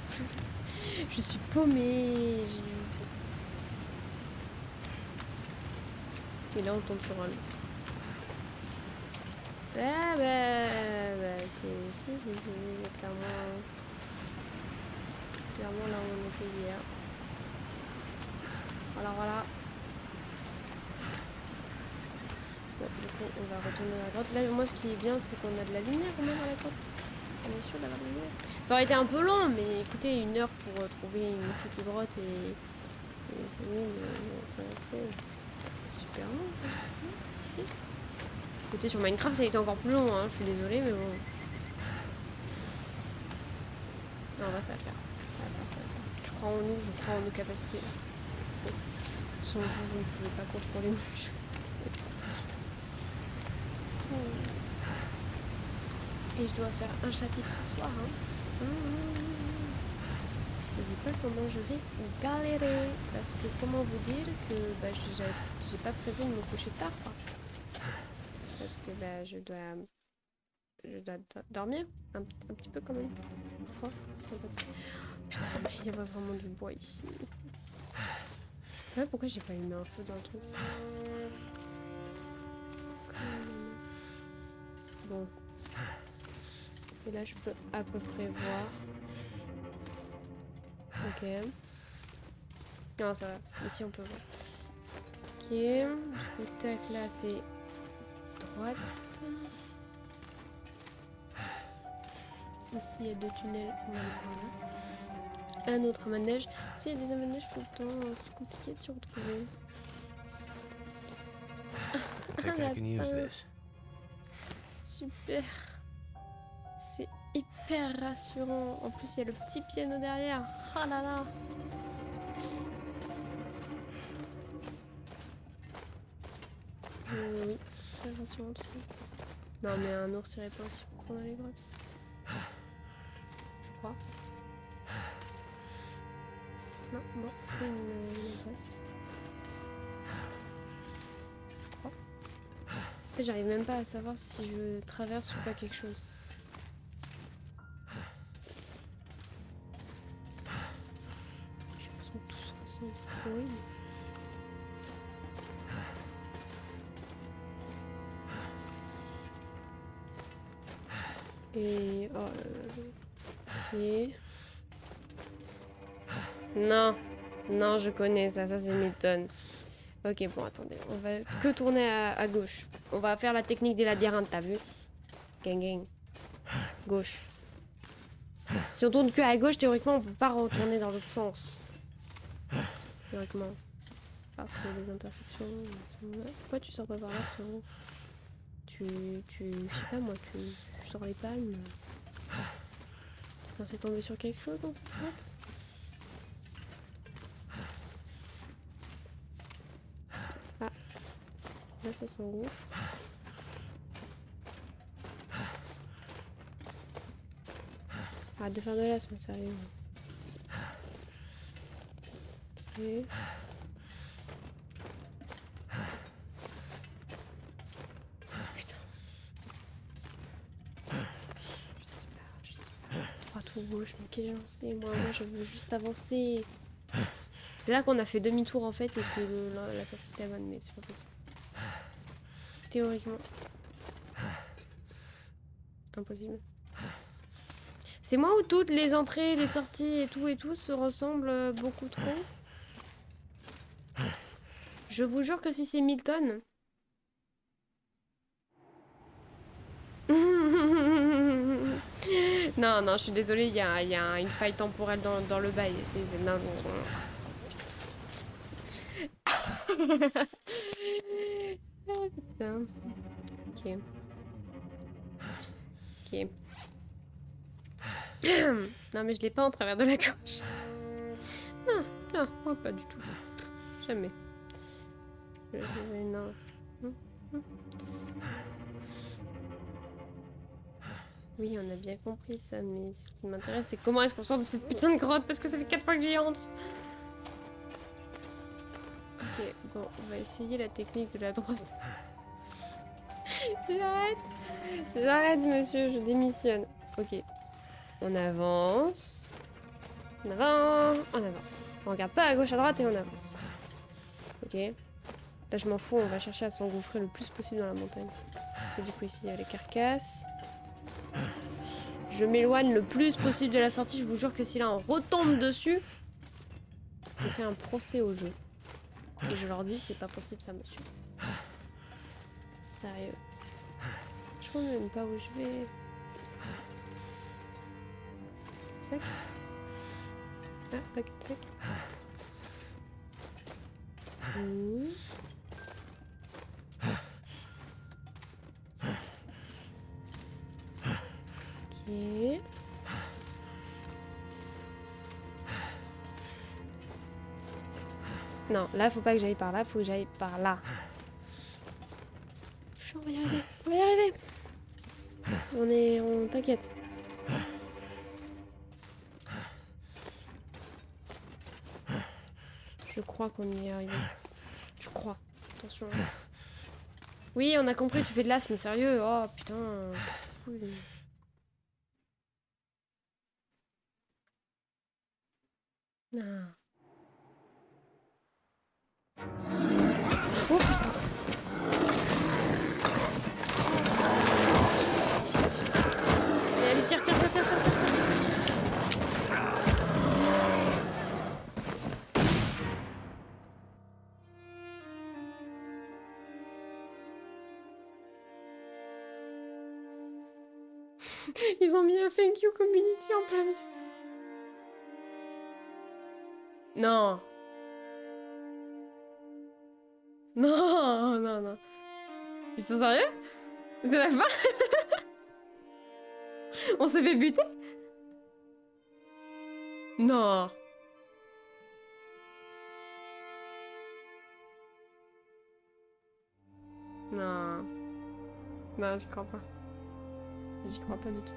Je suis paumée. Et là, on tombe sur un. Ah bah c'est clairement là où on était hier. Voilà. Bon, du coup, on va retourner à la grotte. Là, moi, ce qui est bien, c'est qu'on a de la lumière quand même à la grotte. On est sûr d'avoir de la lumière. Ça aurait été un peu long, mais écoutez, 1 heure pour trouver une foutue grotte et essayer de traverser. C'est super long. Écoutez, sur Minecraft, ça a été encore plus long, hein. Je suis désolée, mais bon. Non, là, ça va faire. Ça va faire. Je crois en nous, je crois en nos capacités. Sans vous, vous ne pouvez pas contrôler mon jeu. Et je dois faire un chapitre ce soir, hein. Je ne dis pas comment je vais galérer. Parce que comment vous dire que bah, j'ai pas prévu de me coucher tard, quoi. Parce que bah, je dois dormir un petit peu quand même. Pourquoi? Putain, mais il y avait vraiment du bois ici. Ouais, pourquoi j'ai pas mis un feu dans le truc? Bon. Et là, je peux à peu près voir. Ok. Non, ça va. Ici, on peut voir. Ok. Du coup, tac, là, c'est droite. Ici, il y a 2 tunnels. On va aller par là. Un autre amas de neige. Si, il y a des amas de neige tout le temps. C'est compliqué de s'y retrouver. Super. C'est hyper rassurant. En plus, il y a le petit piano derrière. Ah là là. Oui, très rassurant tout ça. Non, mais un ours irait pas aussi pour dans les grottes. Je crois. Non, bon, c'est une ivresse. Je crois. En fait, j'arrive même pas à savoir si je traverse ou pas quelque chose. J'ai l'impression que tout se ressemble, c'est horrible. Et... oh ok. Non. Non, je connais ça. Ça, c'est Milton. Ok, bon, attendez. On va que tourner à gauche. On va faire la technique des labyrinthes, t'as vu? Gang, gang. Gauche. Si on tourne que à gauche, théoriquement, on peut pas retourner dans l'autre sens. Théoriquement. Parce qu'il y a des intersections. Pourquoi tu sors pas par là, frérot? Je sais pas moi, tu sors les palmes. T'es censé tomber sur quelque chose dans cette grotte? Ah. Là, ça s'engouffre. Arrête de faire de l'asthme, sérieux. Ok. Putain. Je sais pas. Droite ou gauche, mais quel lancé? Moi, je veux juste avancer. C'est là qu'on a fait demi-tour en fait et que la sortie c'était la bonne, mais c'est pas possible. Théoriquement. Impossible. C'est moi où toutes les entrées, les sorties et tout se ressemblent beaucoup trop? Je vous jure que si c'est Milton... Non, non, je suis désolée, il y a une faille temporelle dans le bail. Non, non. Ah, putain. Ok. Ok. Non, mais je l'ai pas en travers de la gorge. Non, non, oh, pas du tout. Jamais. Non. Oui, on a bien compris ça, mais ce qui m'intéresse, c'est comment est-ce qu'on sort de cette putain de grotte, parce que ça fait 4 fois que j'y entre. Ok, bon, on va essayer la technique de la droite. J'arrête. J'arrête, monsieur, je démissionne. Ok. On avance. En avant. En avant. On regarde pas à gauche, à droite et on avance. Ok. Là, je m'en fous, on va chercher à s'engouffrer le plus possible dans la montagne. Et du coup, ici, il y a les carcasses. Je m'éloigne le plus possible de la sortie. Je vous jure que si là, on retombe dessus, je fais un procès au jeu. Et je leur dis, c'est pas possible, ça, monsieur. Sérieux. Je crois même pas où je vais. Sec. Ah, pas que sec. Ok. Non, là, faut pas que j'aille par là, faut que j'aille par là. On va y arriver, on va y arriver. On t'inquiète. Je crois qu'on y est arrivé. Je crois. Attention. Oui, on a compris, tu fais de l'asthme, sérieux. Oh putain, casse-couille. Non. Oh. Allez, tire. Ils ont mis un thank you community en plein milieu. Non. Non. Ils sont sérieux? De la fin? On se fait buter? Non. Non. Non, j'y crois pas. J'y crois pas du tout.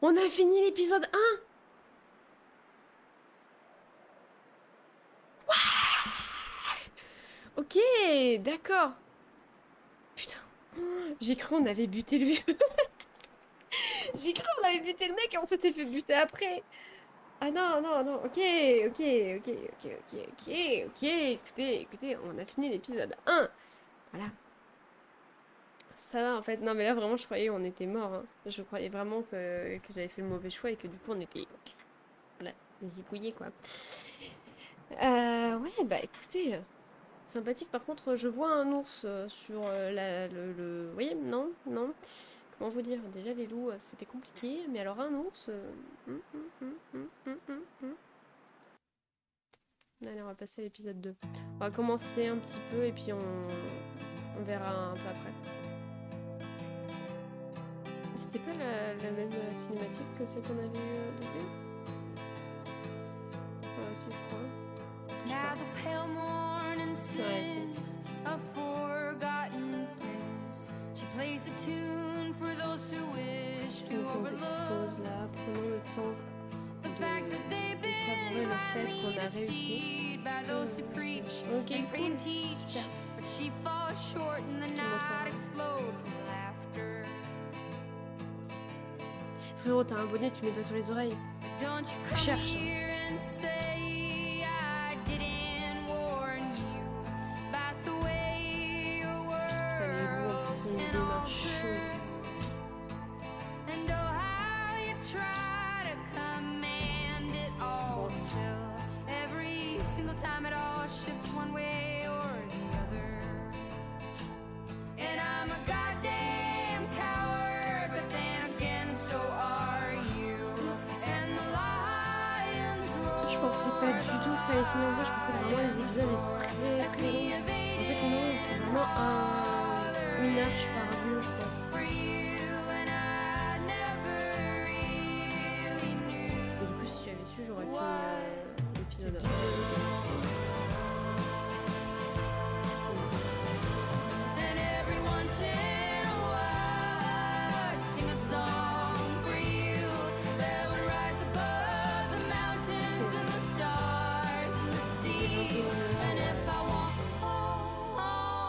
On a fini l'épisode 1! Ouais! Ok, d'accord. Putain. J'ai cru qu'on avait buté le vieux. J'ai cru qu'on avait buté le mec et on s'était fait buter après. Ah non. Ok. Écoutez, on a fini l'épisode 1. Voilà. Ça va en fait. Non mais là vraiment je croyais qu'on était mort. Hein. Je croyais vraiment que j'avais fait le mauvais choix et que du coup on était... Voilà, zigouillés quoi. Ouais bah écoutez... Sympathique par contre je vois un ours sur le... Vous voyez? Non. Comment vous dire? Déjà les loups c'était compliqué. Mais alors un ours... Allez on va passer à l'épisode 2. On va commencer un petit peu et puis on verra un peu après. C'était pas la même cinématique que celle qu'on avait eue au début? Ouais, aussi, je crois. Je sais pas. Ouais, c'est une petite pause là. Prenons le temps de savourer le fait qu'on a réussi. Ok, cool. Super. Frérot, t'as un bonnet, tu mets pas sur les oreilles. Tu cherches. and say I didn't warn you about the way your world can alter. And oh, how you try to command it all still. Every single time it all shifts one way or the other. And I'm a goddamn coward, but then again, so are you. And the lions roar. Je pensais pas du tout que ça allait finir en vrai, je pensais vraiment les épisodes étaient très longs. En fait non, c'est vraiment une arche par avion je pense. For you and I never really knew. Et du coup si j'avais su j'aurais fini l'épisode 1. And every once in a while, I'd sing a song for you that would rise above the mountains and the stars and the sea. And if I want,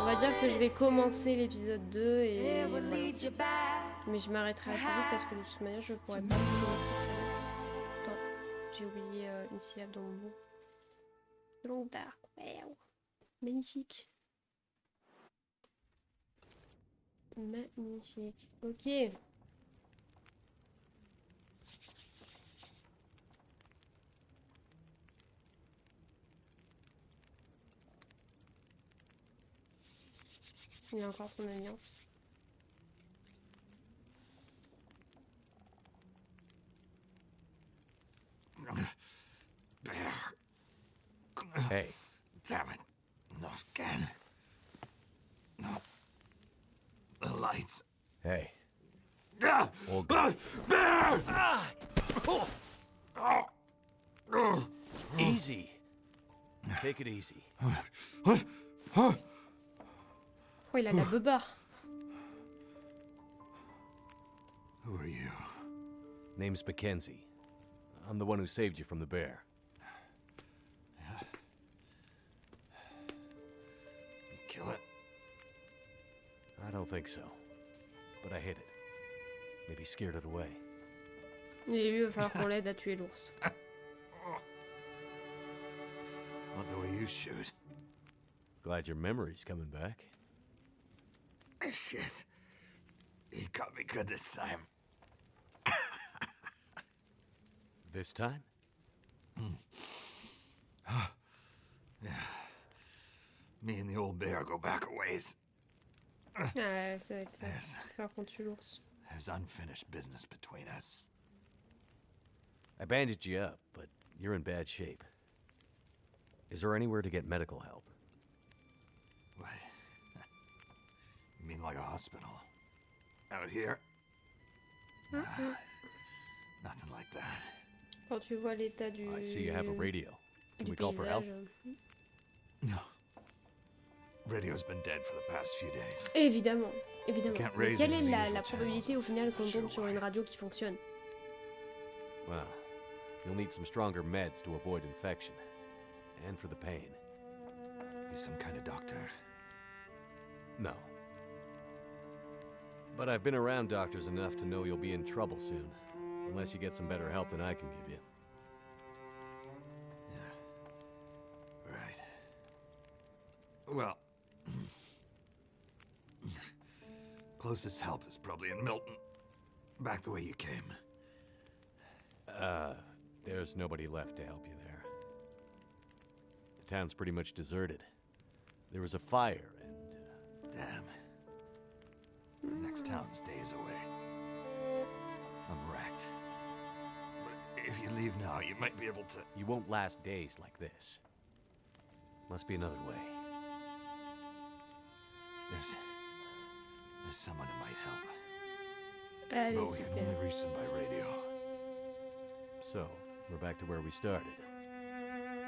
On va dire que je vais commencer l'épisode 2 et it would voilà. lead you back. Mais je m'arrêterai assez vite parce que de toute manière je pourrais pas finir. Attends, j'ai oublié une syllabe dans mon mot. Long dark. Wow. Magnifique. Magnifique. Ok. Il a encore son alliance. There. Hey, Damn it. Not again. No. The lights. hey. Ah! All good. Bear! Easy. Take it easy. Oh, il a la beubare. Who are you? Name's Mackenzie. I'm the one who saved you from the bear. You kill it? I don't think so. But I hit it. Maybe scared it away. Et lui, il va falloir qu'on l'aide à tuer l'ours. Not the way you shoot. Glad your memory's coming back. Shit. He got me good this time. This time? Me and the old bear go back a ways. Ah, ça va être ça. Yes. Il va falloir qu'on tue l'ours. There's unfinished business between us. I bandaged you up, but you're in bad shape. Is there anywhere to get medical help? What? You mean like a hospital? Out here? Nothing like that. Quand tu vois l'état du... I see you have a radio. Can du we call for help? paysage. No. Radio's been dead for the past few days. Évidemment, évidemment. Can't Mais raise quelle any est la meaningful probabilité au final qu'on Not tombe sure sur why. une radio qui fonctionne? Well, you'll need some stronger meds to avoid infection. And for the pain. You some kind of doctor? No. But I've been around doctors enough to know you'll be in trouble soon. Unless you get some better help than I can give you. Yeah. Right. Well, closest help is probably in Milton. Back the way you came. There's nobody left to help you there. The town's pretty much deserted. There was a fire and... Damn. The next town's days away. I'm wrecked. But if you leave now, you might be able to... You won't last days like this. Must be another way. There's someone who might help. Allez, But we can super. only reach them by radio. So, we're back to where we started.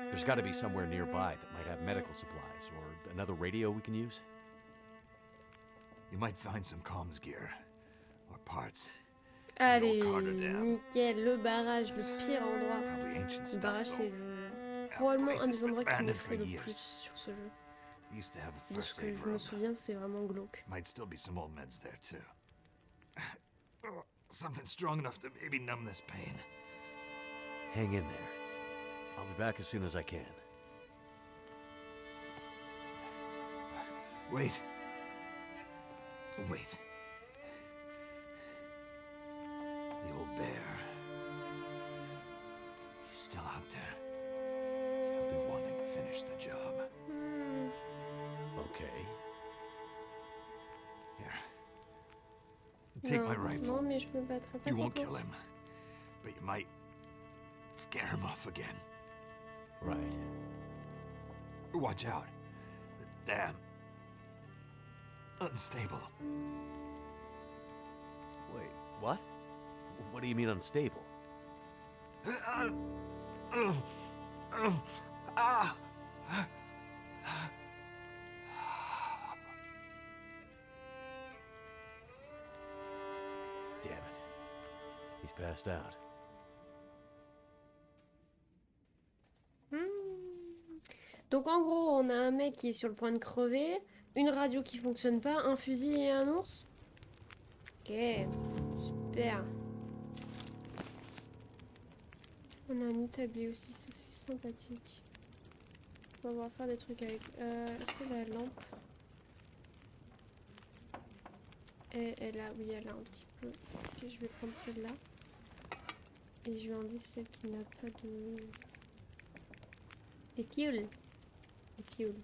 There's got to be somewhere nearby that might have medical supplies, or another radio we can use. You might find some comms gear. Or parts. Allez, Carter Dam. nickel, le barrage, le pire endroit. Probably ancient Le stuff, barrage, though. c'est probablement un des endroits qui me fait le plus sur ce jeu. Used to have a De ce first que aid je me room. souviens, c'est vraiment glauque. Might still be some old meds there, too. Something strong enough to maybe numb this pain. Hang in there. I'll be back as soon as I can. Wait. Wait. The old bear. He's still out there. He'll be wanting to finish the job. Okay. Here. Take my Non, rifle. non, mais je me battrai pas You won't contre kill l'ours. him, but you might scare him off again. Right. Watch out. The dam. Unstable. Wait, what? What do you mean unstable? Damn it. He's passed out. Hmm. Donc en gros, on a un mec qui est sur le point de crever, une radio qui fonctionne pas, un fusil et un ours. Ok, super. On a un établi aussi, ça c'est sympathique. On va pouvoir faire des trucs avec... Est-ce que la lampe... Elle a... Oui, elle a un petit peu... Ok, je vais prendre celle-là. Et je vais enlever celle qui n'a pas de... Des fioles. Des fioles.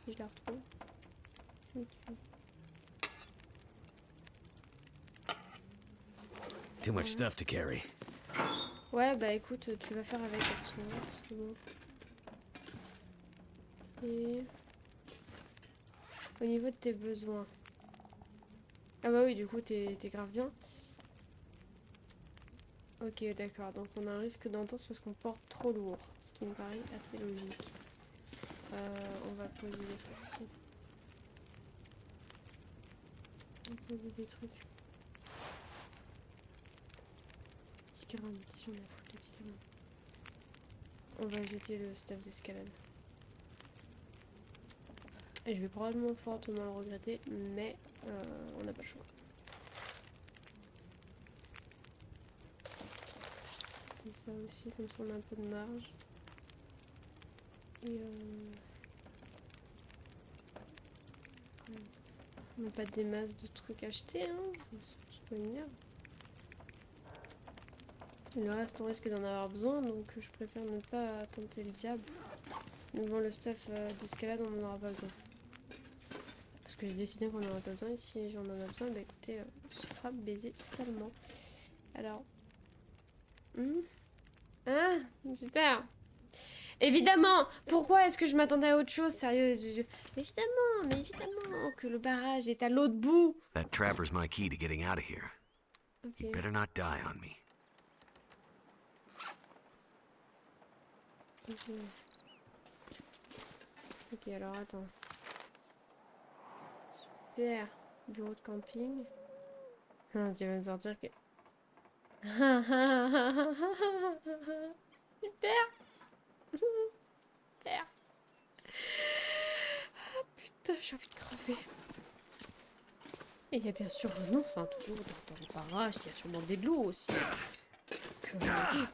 Je la retrouve. Ok. Too much stuff to carry. Ouais, bah écoute, tu vas faire avec action, c'est bon. Et... Au niveau de tes besoins. Ah bah oui, du coup, t'es grave bien. Ok, d'accord, donc on a un risque d'entorse parce qu'on porte trop lourd, ce qui me paraît assez logique. On va poser des trucs ici. On va poser des trucs. 10 grammes, qu'est-ce qu'on a foutu de 10 grammes. On va jeter le stuff d'escalade. Et je vais probablement fortement le regretter, mais on n'a pas le choix. Et ça aussi, comme ça on a un peu de marge. Et on n'a pas des masses de trucs achetés, hein. C'est pas une merde. Le reste, on risque d'en avoir besoin, donc je préfère ne pas tenter le diable. Mais bon, le stuff d'escalade, on n'en aura pas besoin. Parce que j'ai décidé qu'on n'en aura pas besoin, et si j'en en ai besoin, bah écoutez, se fera baiser salement. Alors... Ah, super. Évidemment. Pourquoi est-ce que je m'attendais à autre chose? Sérieux. Évidemment, mais évidemment que le barrage est à l'autre bout. That trapper's my key to getting out of here. Ok. He'd better not die on me. Ok. Ok, alors attends. Super. Bureau de camping. Tu vas me sortir que... Super. Super. Ah, putain, j'ai envie de crever. Et il y a bien sûr un ours, hein, toujours dans le barrage. Il y a sûrement des loups aussi. Que l'on dit.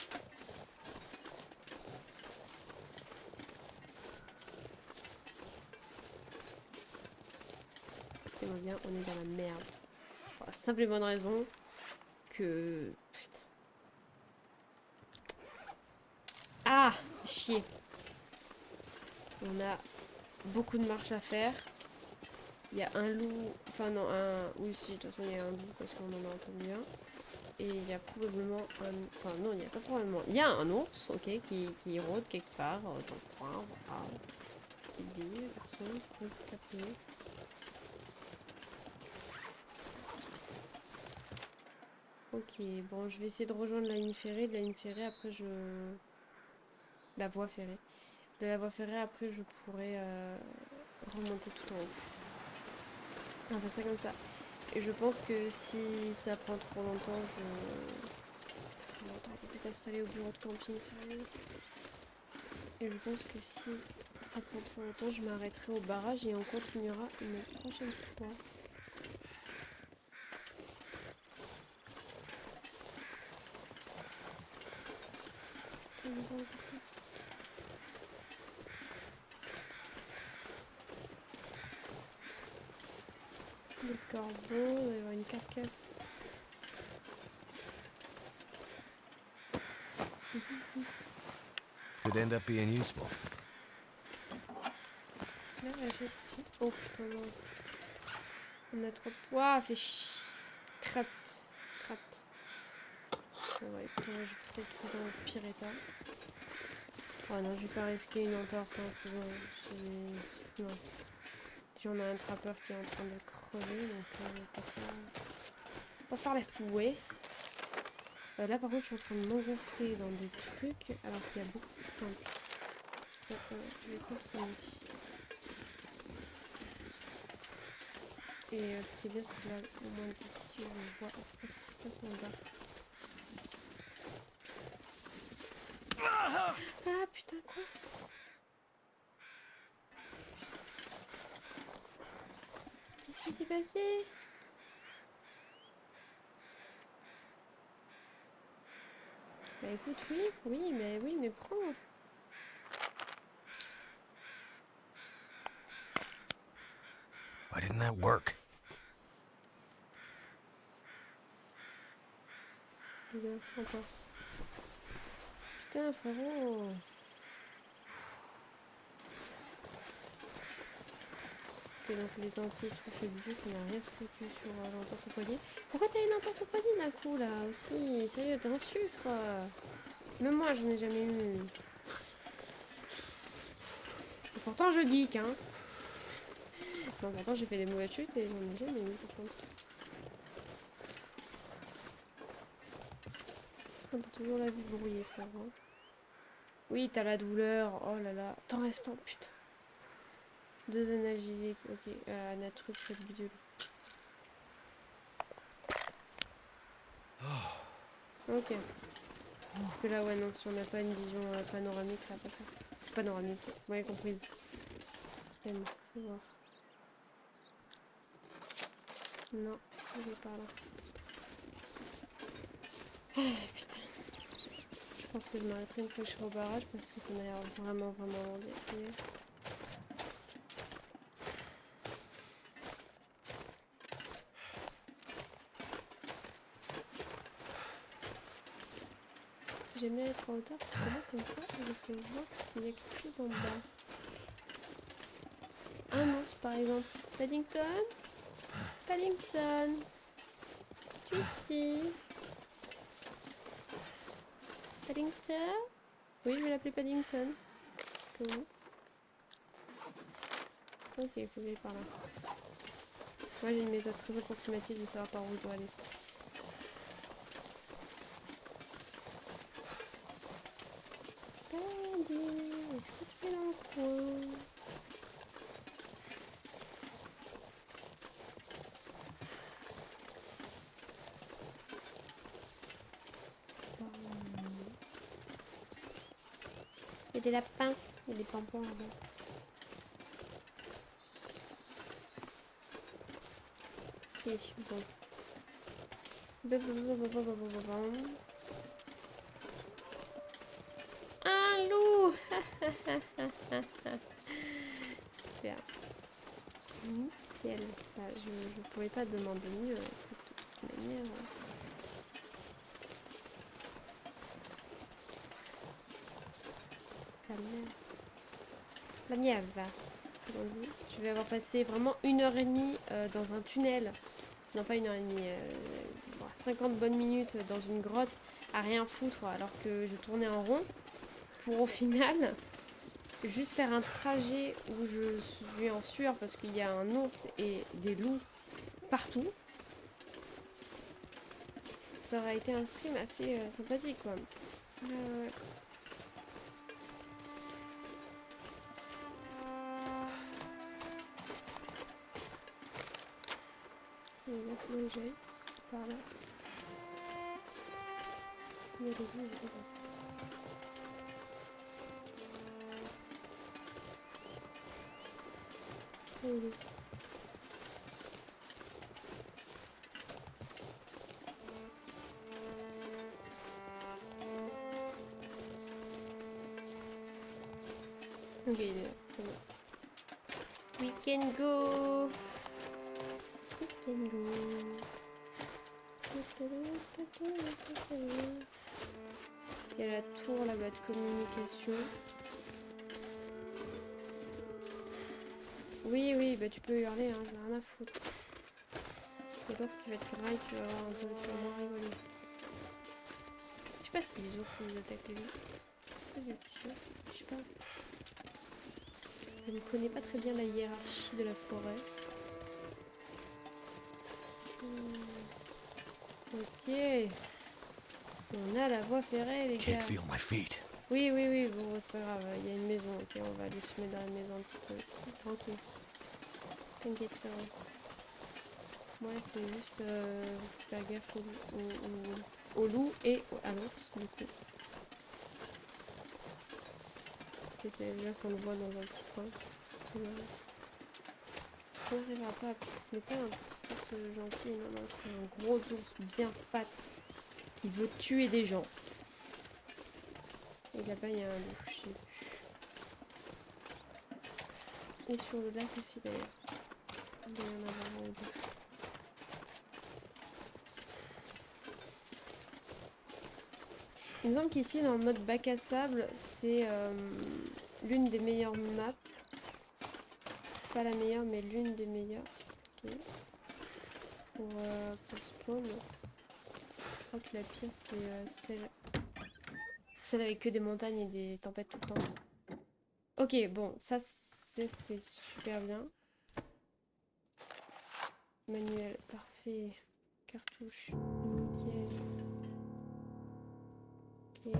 Écoutez-moi bien, on est dans la merde. Pour la simple et bonne raison que... Putain. Ah, chier. On a beaucoup de marche à faire. Il y a un loup... Enfin non, un... Oui, si, de toute façon, il y a un loup parce qu'on en a entendu un. Et il y a probablement un... Enfin non, il n'y a pas probablement... Il y a un ours, ok, qui rôde quelque part dans le coin. Voilà. Qui vit, garçon, capé. Ok, bon, je vais essayer de rejoindre la ligne ferrée. De la ligne ferrée, après, je... La voie ferrée. De la voie ferrée, après, je pourrais remonter tout en haut. On va faire ça comme ça. Et je pense que si ça prend trop longtemps, trop longtemps qu'on peut t'installer au bureau de camping, sérieux. Et je pense que si ça prend trop longtemps, je m'arrêterai au barrage et on continuera une prochaine fois. je pense. Des corbeaux, il doit y avoir une carcasse. Could end up being useful. Là, j'ai... Oh putain, non. On a trop... Ouah, fait chier. Crate. Crate. Bon, ouais, écoute, on va jeter celle qui est dans le pire état. Oh non, je vais pas risquer une entorse, hein, c'est bon. Non. Déjà, on a un trappeur qui est en train de crever, donc on va pas faire la fouée. Là, par contre, je suis en train de m'engouffrer dans des trucs, alors qu'il y a beaucoup plus simple. Je vais contrôler. Et ce qui est bien, c'est que là, au moins d'ici, je vois ce qui se passe en bas. Ah putain, quoi? Qu'est-ce qui s'est passé? Bah écoute, oui, mais prends. Why didn't that work? Regarde, entorse. Putain, frérot. Ok, donc les dentiers touchent le but, ça n'a rien foutu sur l'entorse au poignet. Pourquoi t'as une entorse au poignet d'un coup là aussi? Sérieux, t'as un sucre. Même moi, je n'ai jamais eu. Et pourtant, je geek, hein. Non, pourtant, j'ai fait des mauvaises chutes et j'en ai jamais eu, par contre. Oh, t'as toujours la vie brouillée, frérot. Oui, t'as la douleur. Oh là là. T'en restes en putain. 2 analgésiques. Ok. Anatruc, cette bidule. Ok. Parce que là, ouais, non, si on n'a pas une vision panoramique, ça va pas faire. Panoramique, ouais, comprise. Calme, faut voir. Non, je vais par là. Ah, putain. Je pense que je m'arrêterai une fois que je serai au barrage parce que ça m'a l'air vraiment long d'y essayer. J'aime bien être en hauteur parce que là, comme ça, je peux voir s'il y a quelque chose en bas. Un ours, par exemple. Paddington? Paddington? Tu es ici? Paddington? Oui, je vais l'appeler Paddington. Comment? Ok, il faut que j'aille par là. Moi, j'ai une méthode très approximative de savoir par où je dois aller. Paddy, est-ce que tu es dans le coin? Il y a des lapins, il y a des pampons là-bas. Ok, bon. Un loup. Super. Nickel. Bah, je pouvais pas demander mieux, de toute manière. La mièvre. La mièvre. Je vais avoir passé vraiment 1h30 dans un tunnel. Non, pas 1h30. 50 bonnes minutes dans une grotte à rien foutre alors que je tournais en rond. Pour au final, juste faire un trajet où je suis en sueur parce qu'il y a un ours et des loups partout. Ça aurait été un stream assez sympathique, quoi. Ouais. Maintenant que j'aille par là. Il y a des loups, il y a des ours. Oh, il est... Ok, il est là, très bien. We can go. We can go. Il y a la tour là-bas de communication. Oui, oui, bah tu peux hurler, hein, j'en ai rien à foutre. Et lorsqu'il va être grave, tu vas avoir un peu, tu vas moins rigoler. Je sais pas si les ours ils attaquent les loups. Pas du tout. Je sais pas. Je ne connais pas très bien la hiérarchie de la forêt. Ok. On a la voie ferrée, les Can't gars. feel my feet. Oui, oui, oui, bon, c'est pas grave. Il y a une maison. Ok, on va aller se mettre dans la maison un petit peu. Tranquille. T'inquiète, frérot. Moi, c'est juste faire gaffe au loup et à l'ours, du coup. Ok, c'est bien qu'on le voit dans un petit coin. C'est bien. Ça n'arrivera pas, parce que ce n'est pas un petit ours gentil, non, non, c'est un gros ours bien fat qui veut tuer des gens. Et là-bas, il y a un loup, je sais plus. Et sur le lac aussi, d'ailleurs. Il doit y en avoir un ou deux. Il me semble qu'ici, dans le mode bac à sable, c'est l'une des meilleures maps. Pas la meilleure, mais l'une des meilleures. Ok. Pour spawn. Je crois que la pire, c'est celle avec que des montagnes et des tempêtes tout le temps. Ok, bon, ça, c'est super bien. Manuel, parfait. Cartouche. Nickel. Ok.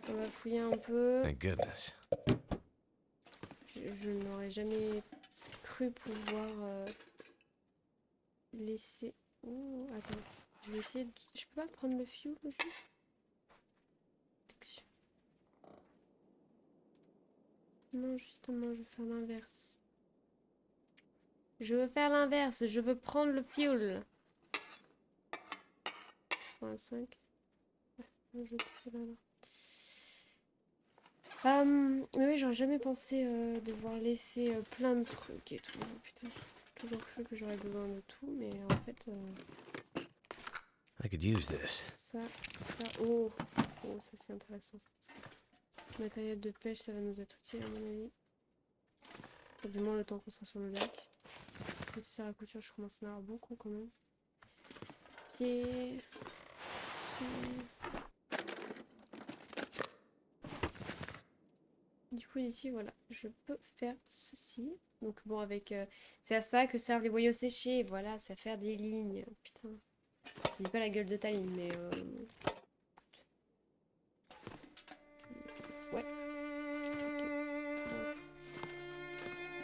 On va fouiller un peu. Thank goodness. Je n'aurais jamais cru pouvoir laisser... Oh, attends. Je vais essayer de... Je peux pas prendre le fuel aussi? Action. Non, justement, je veux faire l'inverse. Je veux faire l'inverse. Je veux prendre le fuel. 5. Je vais tout ça là. Mais oui, j'aurais jamais pensé devoir laisser plein de trucs et tout. Putain, j'ai toujours cru que j'aurais besoin de tout, mais en fait, I could use this. ça, oh, oh, ça c'est intéressant. Matériel de pêche, ça va nous être utile à mon avis. Enfin, du moins le temps qu'on sera sur le lac. Nécessaire à couture, je commence à en avoir beaucoup quand même. Pied. Du coup ici voilà, je peux faire ceci. Donc bon avec... c'est à ça que servent les boyaux séchés. Voilà, c'est à faire des lignes. Putain. Je dis pas la gueule de ta ligne mais... Ouais. Ok. Bon.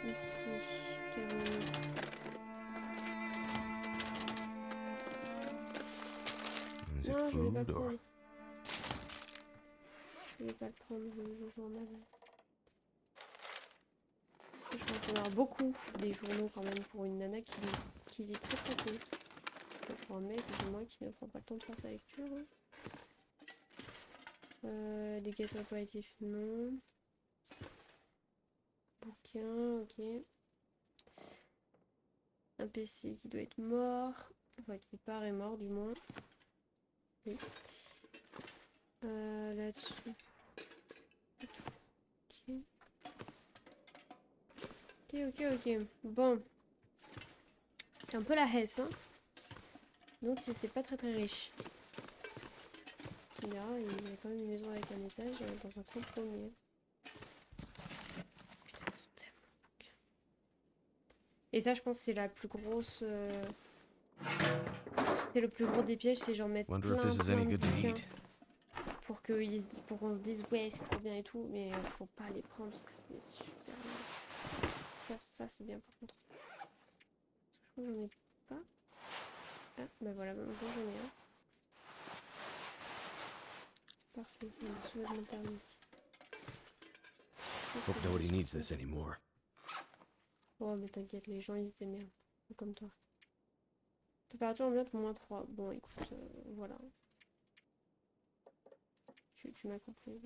Ici, carrément. Is Non, it je vais pas le food or? prendre. Je vais pas le prendre le journal. Je pense qu'on aura beaucoup des journaux quand même pour une nana qui lit très très peu. Pour un mec du moins qui ne prend pas le temps de faire sa lecture. Des gâteaux apéritifs, non. Bouquin, ok. Un PC qui doit être mort. Enfin, qui paraît mort du moins. Oui. Là-dessus. Ok. Ok. Bon. C'est un peu la hesse, hein. Donc c'était pas très riche. Tu verras, il y a quand même une maison avec un étage dans un coin premier. Putain, ils sont tellement bouquins. Et ça, je pense, c'est la plus grosse. C'est le plus gros des pièges, c'est genre mettre Wonder if plein, this is plein any de good to bouquins eat. pour qu'on se dise ouais, c'est trop bien et tout, mais faut pas les prendre parce que c'est super bien. Ça c'est bien par contre. Je crois que j'en ai pas. Ah, bah voilà, bon, j'en ai un. C'est parfait, c'est un sous-vêtement thermique. Hope nobody needs this anymore. Oh, mais t'inquiète, les gens ils t'énervent. Comme toi. Température ambiante -3. Bon, écoute, voilà. Tu m'as compris.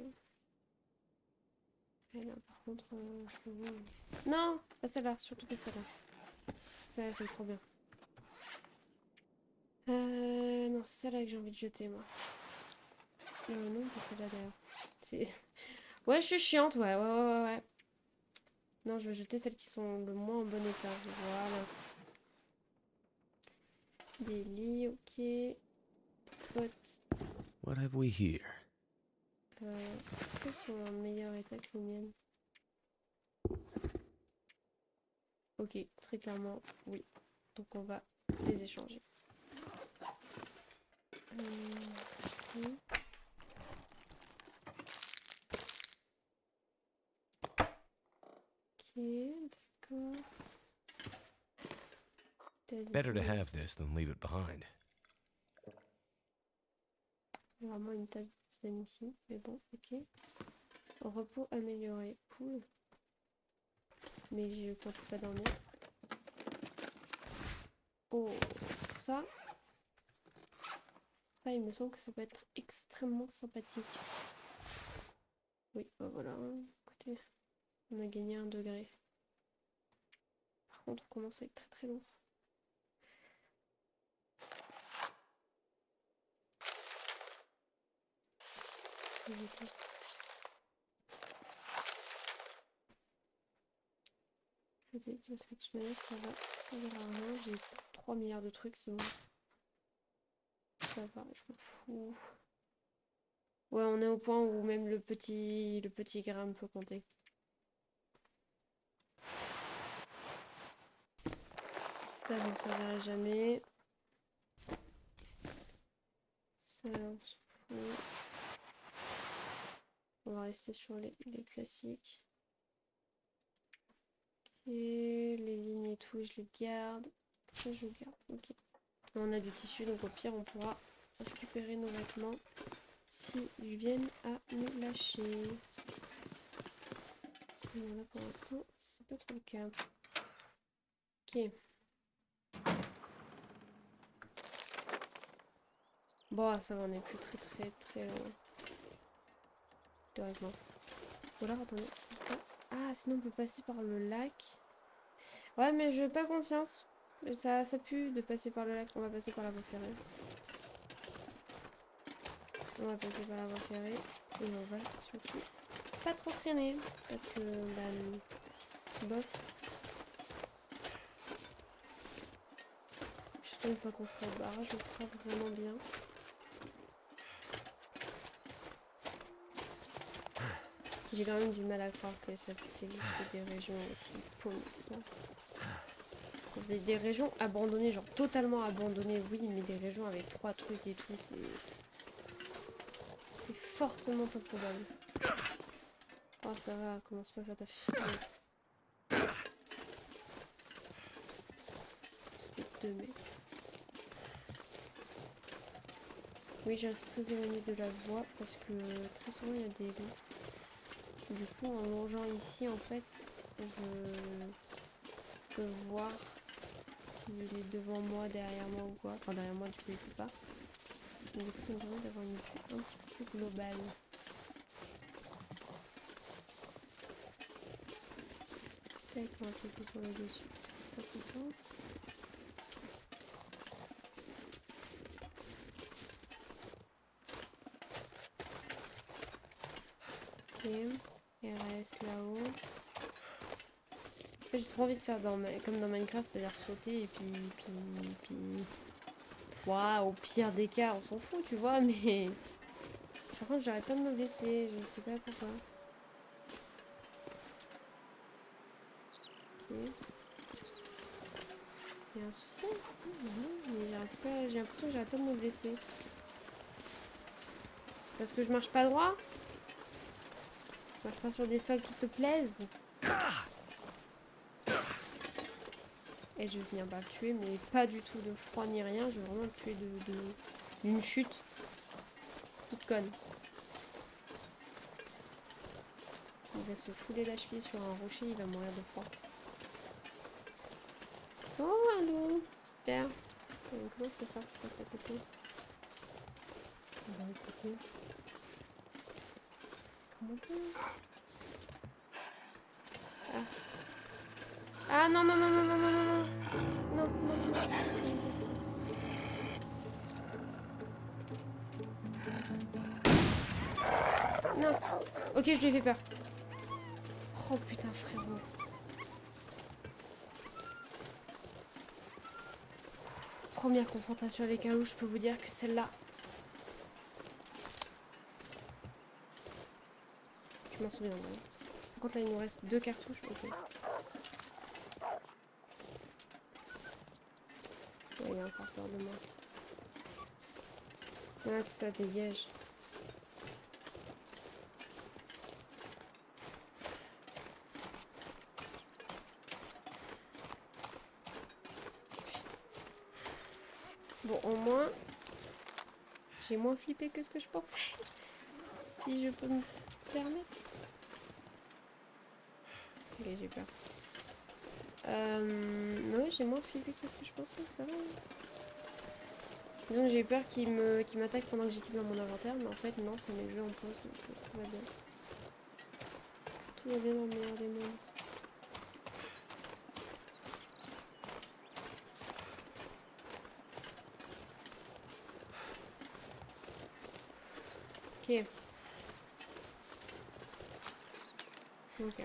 Et là, par contre, non, pas celle-là, surtout pas celle-là. Celle-là, c'est trop bien. Non, c'est celle-là que j'ai envie de jeter, moi. Non, pas celle-là d'ailleurs. C'est... Ouais, je suis chiante, ouais. Non, je vais jeter celles qui sont le moins en bon état. Voilà. Des lits, ok. Potes. What have we here? Est-ce qu'elles sont en meilleur état que les miennes? Ok, très clairement, oui. Donc on va les échanger. Ok. Ok, d'accord. Better to have this than leave it behind. Vraiment une tasse de tisane ici, mais bon, ok. Repos amélioré, cool. Mais je compte pas dormir. Oh, ça. Ça, il me semble que ça peut être extrêmement sympathique. Oui, bah voilà. Écoutez, on a gagné 1 degré. Par contre, on commence à être très très long. Peut-être parce que de toute manière, ça va servir à rien. J'ai 3 milliards de trucs, c'est bon. Ça va, je m'en fous. Ouais, on est au point où même le petit gramme peut compter. Ça, je ne servirai jamais. Ça, on s'en fout. On va rester sur les classiques. Et les lignes et tout, je les garde. Ça, je garde. Ok. On a du tissu, donc au pire, on pourra récupérer nos vêtements si ils viennent à nous lâcher. Mais là, pour l'instant, c'est pas trop le cas. Ok. Bon, ça va, on est plus très loin. Théoriquement. Ou alors, attendez, est-ce qu'on peut... Ah, sinon on peut passer par le lac. Ouais, mais je n'ai pas confiance. Ça pue de passer par le lac. On va passer par la voie ferrée. On va passer par la voie ferrée. Et on va surtout pas trop traîner. Parce que, bah, bof. Une fois qu'on sera au barrage, ce sera vraiment bien. J'ai quand même du mal à croire que ça puisse exister des régions aussi paumées que ça. Des régions abandonnées, genre totalement abandonnées, oui, mais des régions avec 3 trucs et tout, c'est fortement pas probable. Oh, ça va, commence pas à faire ta fionnette. C'est 2 mètres. Oui, je reste très éloignée de la voie parce que très souvent il y a des loups. Du coup, en longeant ici, en fait, je peux voir s'il est devant moi, derrière moi ou quoi. Enfin, derrière moi, du coup, il peut pas. Donc, du coup, ça me permet d'avoir une vue un petit peu plus globale. Tac, on va passer sur le dessus parce que c'est pas confiance. Ok, RS là-haut. En fait, j'ai trop envie de faire comme dans Minecraft, c'est-à-dire sauter et puis... Waouh, au pire des cas, on s'en fout, tu vois, mais... Par contre, j'arrête pas de me blesser, je sais pas pourquoi. Ok. Il y a un souci? Non, mais j'ai l'impression que j'arrête pas de me blesser. Parce que je marche pas droit? Je marche pas sur des sols qui te plaisent? Et je vais finir par le tuer, mais pas du tout de froid ni rien. Je vais vraiment le tuer d'une chute. Toute conne. Il va se fouler la cheville sur un rocher, il va mourir de froid. Oh, allô! Super! Comment je peux faire pour passer à côté? On va écouter. C'est comment on fait? Ah. Ah non, non, non, non, non, non, non, non. Non, non, non. Non. Ok, je lui ai fait peur. Oh putain, frérot. Première confrontation avec un loup, je peux vous dire que celle-là. Je m'en souviens. Par contre, là, il nous reste 2 cartouches. Ok. Ouais, il a encore peur de moi. Ah, ça dégage. Bon, au moins, j'ai moins flippé que ce que je pensais. Si je peux me permettre. Ok, j'ai peur. Ouais, j'ai moins flippé que ce que je pensais, ça va. Donc j'ai eu peur qu'il m'attaque pendant que j'étais dans mon inventaire, mais en fait non, ça met le jeu en pause, donc tout va bien. Tout va bien dans le meilleur des mondes. Ok. Ok.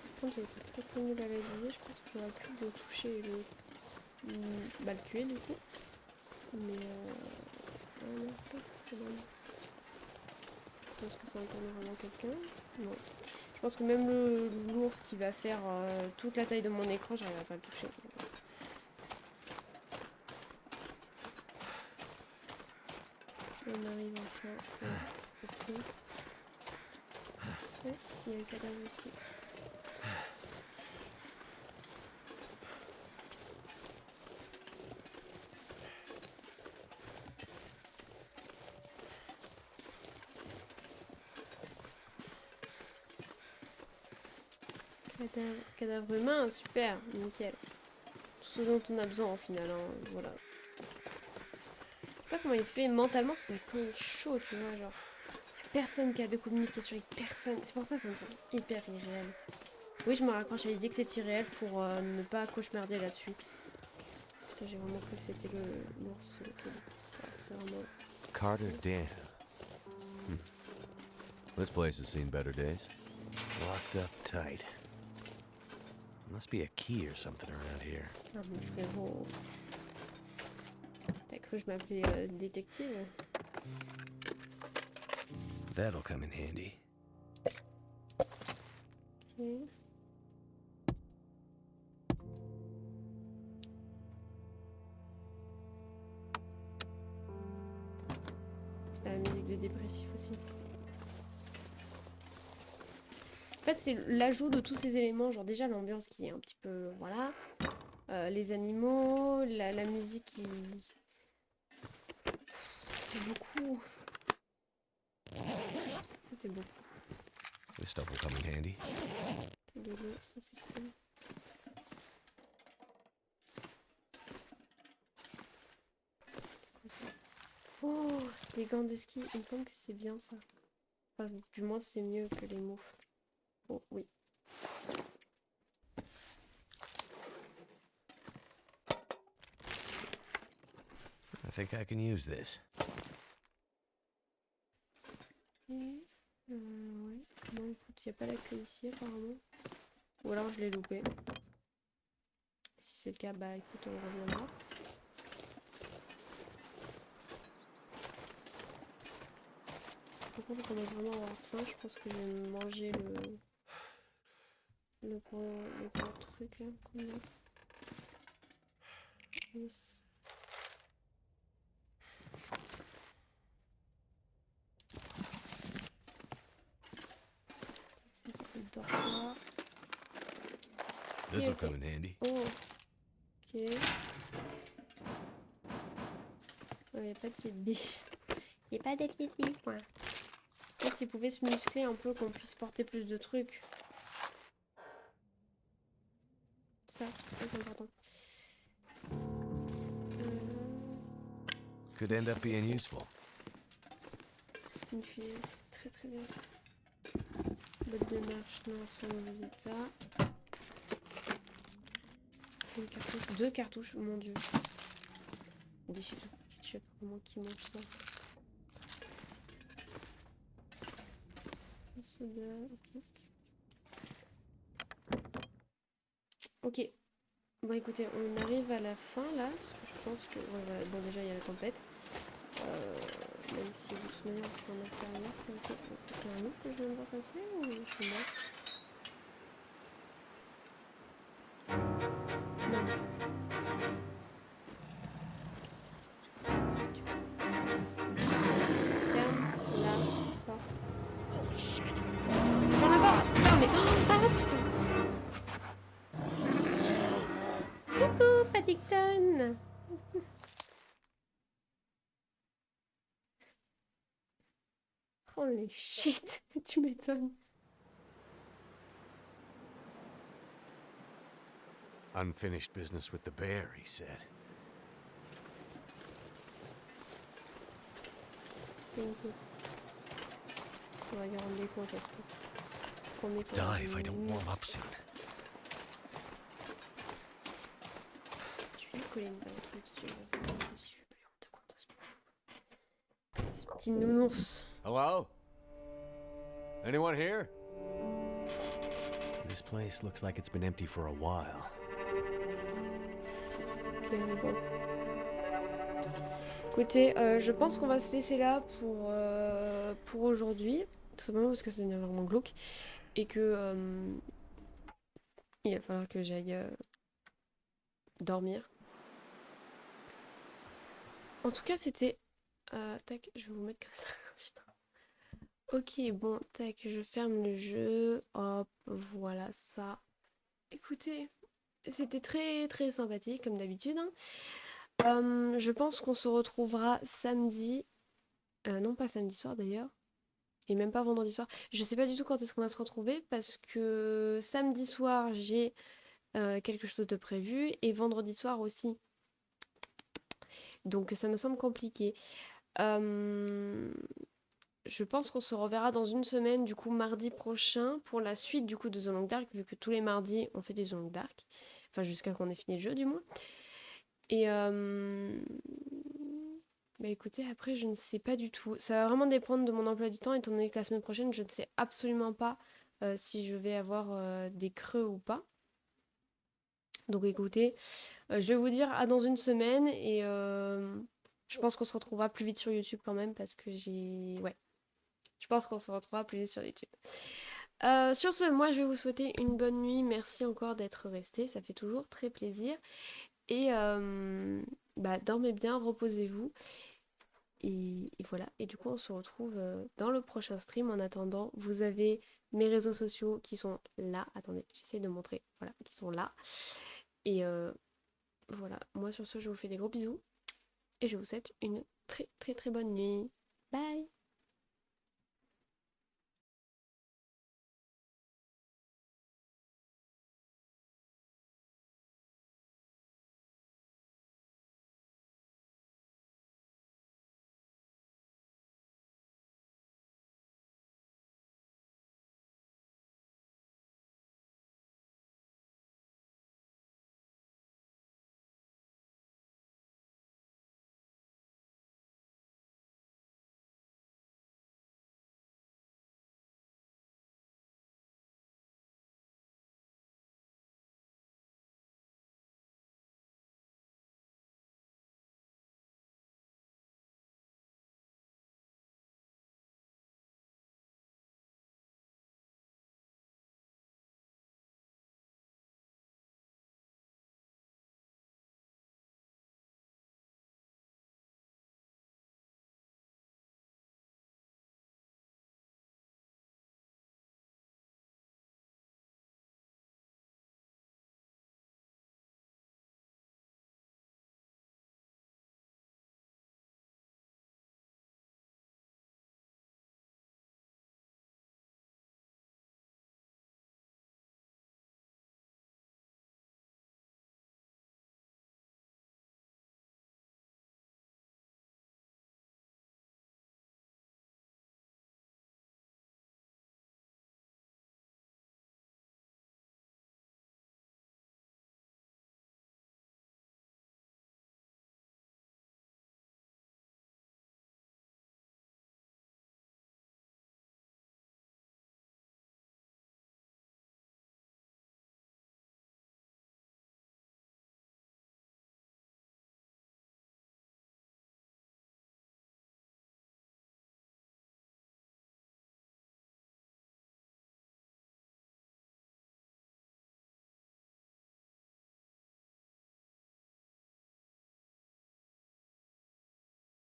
Par contre, j'ai été très nulle à la viser, je pense que j'aurais pu le toucher et le tuer du coup. Mais non, c'est bon. Je pense que ça entendait vraiment quelqu'un. Non. Je pense que même l'ours qui va faire toute la taille de mon écran, j'arriverai pas à le toucher. On arrive enfin. Ok. Ouais, il y a un cadavre ici. Cadavre humain, super, nickel. Tout ce dont on a besoin en final, hein, voilà. Je sais pas comment il fait mentalement, ça doit être quand même chaud, tu vois, genre. Personne qui a de communication avec personne. C'est pour ça que ça me semble hyper irréel. Oui, je me raccroche à l'idée que c'est irréel pour ne pas cauchemarder là-dessus. Putain, j'ai vraiment cru que c'était l'ours. C'est vraiment... Carter Dam. This place has seen better days. Locked up tight. Must be a key or something around here. Ah mon frérot. T'as cru que je m'appelais détective? That'll come in handy. Ok. C'est la musique de dépressif aussi. En fait, c'est l'ajout de tous ces éléments, genre déjà l'ambiance qui est un petit peu, voilà, les animaux, la musique qui... C'est beaucoup. Ça fait beaucoup. This stuff will come in handy. De l'eau, ça c'est cool. Oh, les gants de ski, il me semble que c'est bien ça. Enfin, du moins c'est mieux que les moufles. Oh oui. I think I can use this. Ouais. Bon, écoute, il n'y a pas la clé ici apparemment. Ou alors je l'ai loupé. Si c'est le cas, bah écoute, on reviendra. Par contre, on commence vraiment à avoir faim. Je pense que je vais manger le gros truc là. qu'on a. Yes. Ça s'appelle le dortoir. This'll Ok. come in handy. Oh, ok. Il n'y a pas de pied de biche. Il n'y a pas de pied de biche, quoi. En fait, il pouvait se muscler un peu, qu'on puisse porter plus de trucs. Ça, c'est important. Could end up being useful. Une fusée, c'est très très bien ça. Boîte de marche noire sans mauvais état. Une cartouche, 2 cartouches, mon dieu. Des chips de ketchup, comment qui mange ça? Un soda, ok. Ok. Bon écoutez, on arrive à la fin là, parce que je pense que... Ouais, voilà. Bon déjà il y a la tempête. Même si de toute manière c'est en intérieur, c'est un autre que je viens de voir passer ou c'est moi? Non. Ferme la porte. Holy shit! Ferme la porte! Putain mais... Oh, arrête! Coucou Paddington! Holy shit! Tu m'étonnes. Unfinished business with the bear, he said. Thank you. On va garder des comptes, je pense. Premier compte. Die if I don't warm up soon. Je vais lui coller une balle entre les yeux. Je vais plus honte de compte à ce moment. Ce petit nounours. Hello? Anyone here? This place looks like it's been empty for a while. Ok, bon. Écoutez, je pense qu'on va se laisser là pour aujourd'hui. Tout simplement parce que ça devient vraiment glauque. Et que il va falloir que j'aille dormir. En tout cas, c'était... tac, je vais vous mettre comme ça. Putain. Ok, bon, tac, je ferme le jeu. Hop, voilà ça. Écoutez, c'était très très sympathique comme d'habitude, hein. Je pense qu'on se retrouvera samedi. Non, pas samedi soir d'ailleurs. Et même pas vendredi soir. Je sais pas du tout quand est-ce qu'on va se retrouver parce que samedi soir j'ai quelque chose de prévu et vendredi soir aussi. Donc ça me semble compliqué. Je pense qu'on se reverra dans une semaine, du coup mardi prochain, pour la suite du coup de The Long Dark, vu que tous les mardis on fait des The Long Dark. Enfin jusqu'à qu'on ait fini le jeu du moins. Et bah écoutez, après je ne sais pas du tout. Ça va vraiment dépendre de mon emploi du temps, étant donné que la semaine prochaine je ne sais absolument pas si je vais avoir des creux ou pas. Donc écoutez, je vais vous dire à dans une semaine et je pense qu'on se retrouvera plus vite sur YouTube quand même parce que j'ai... Ouais, je pense qu'on se retrouvera plus vite sur YouTube. Sur ce, moi je vais vous souhaiter une bonne nuit. Merci encore d'être resté, ça fait toujours très plaisir. Et bah, dormez bien, reposez-vous. Et voilà, et du coup on se retrouve dans le prochain stream. En attendant, vous avez mes réseaux sociaux qui sont là. Attendez, j'essaie de montrer, voilà, qui sont là. Et voilà, moi sur ce je vous fais des gros bisous. Et je vous souhaite une très très très bonne nuit. Bye.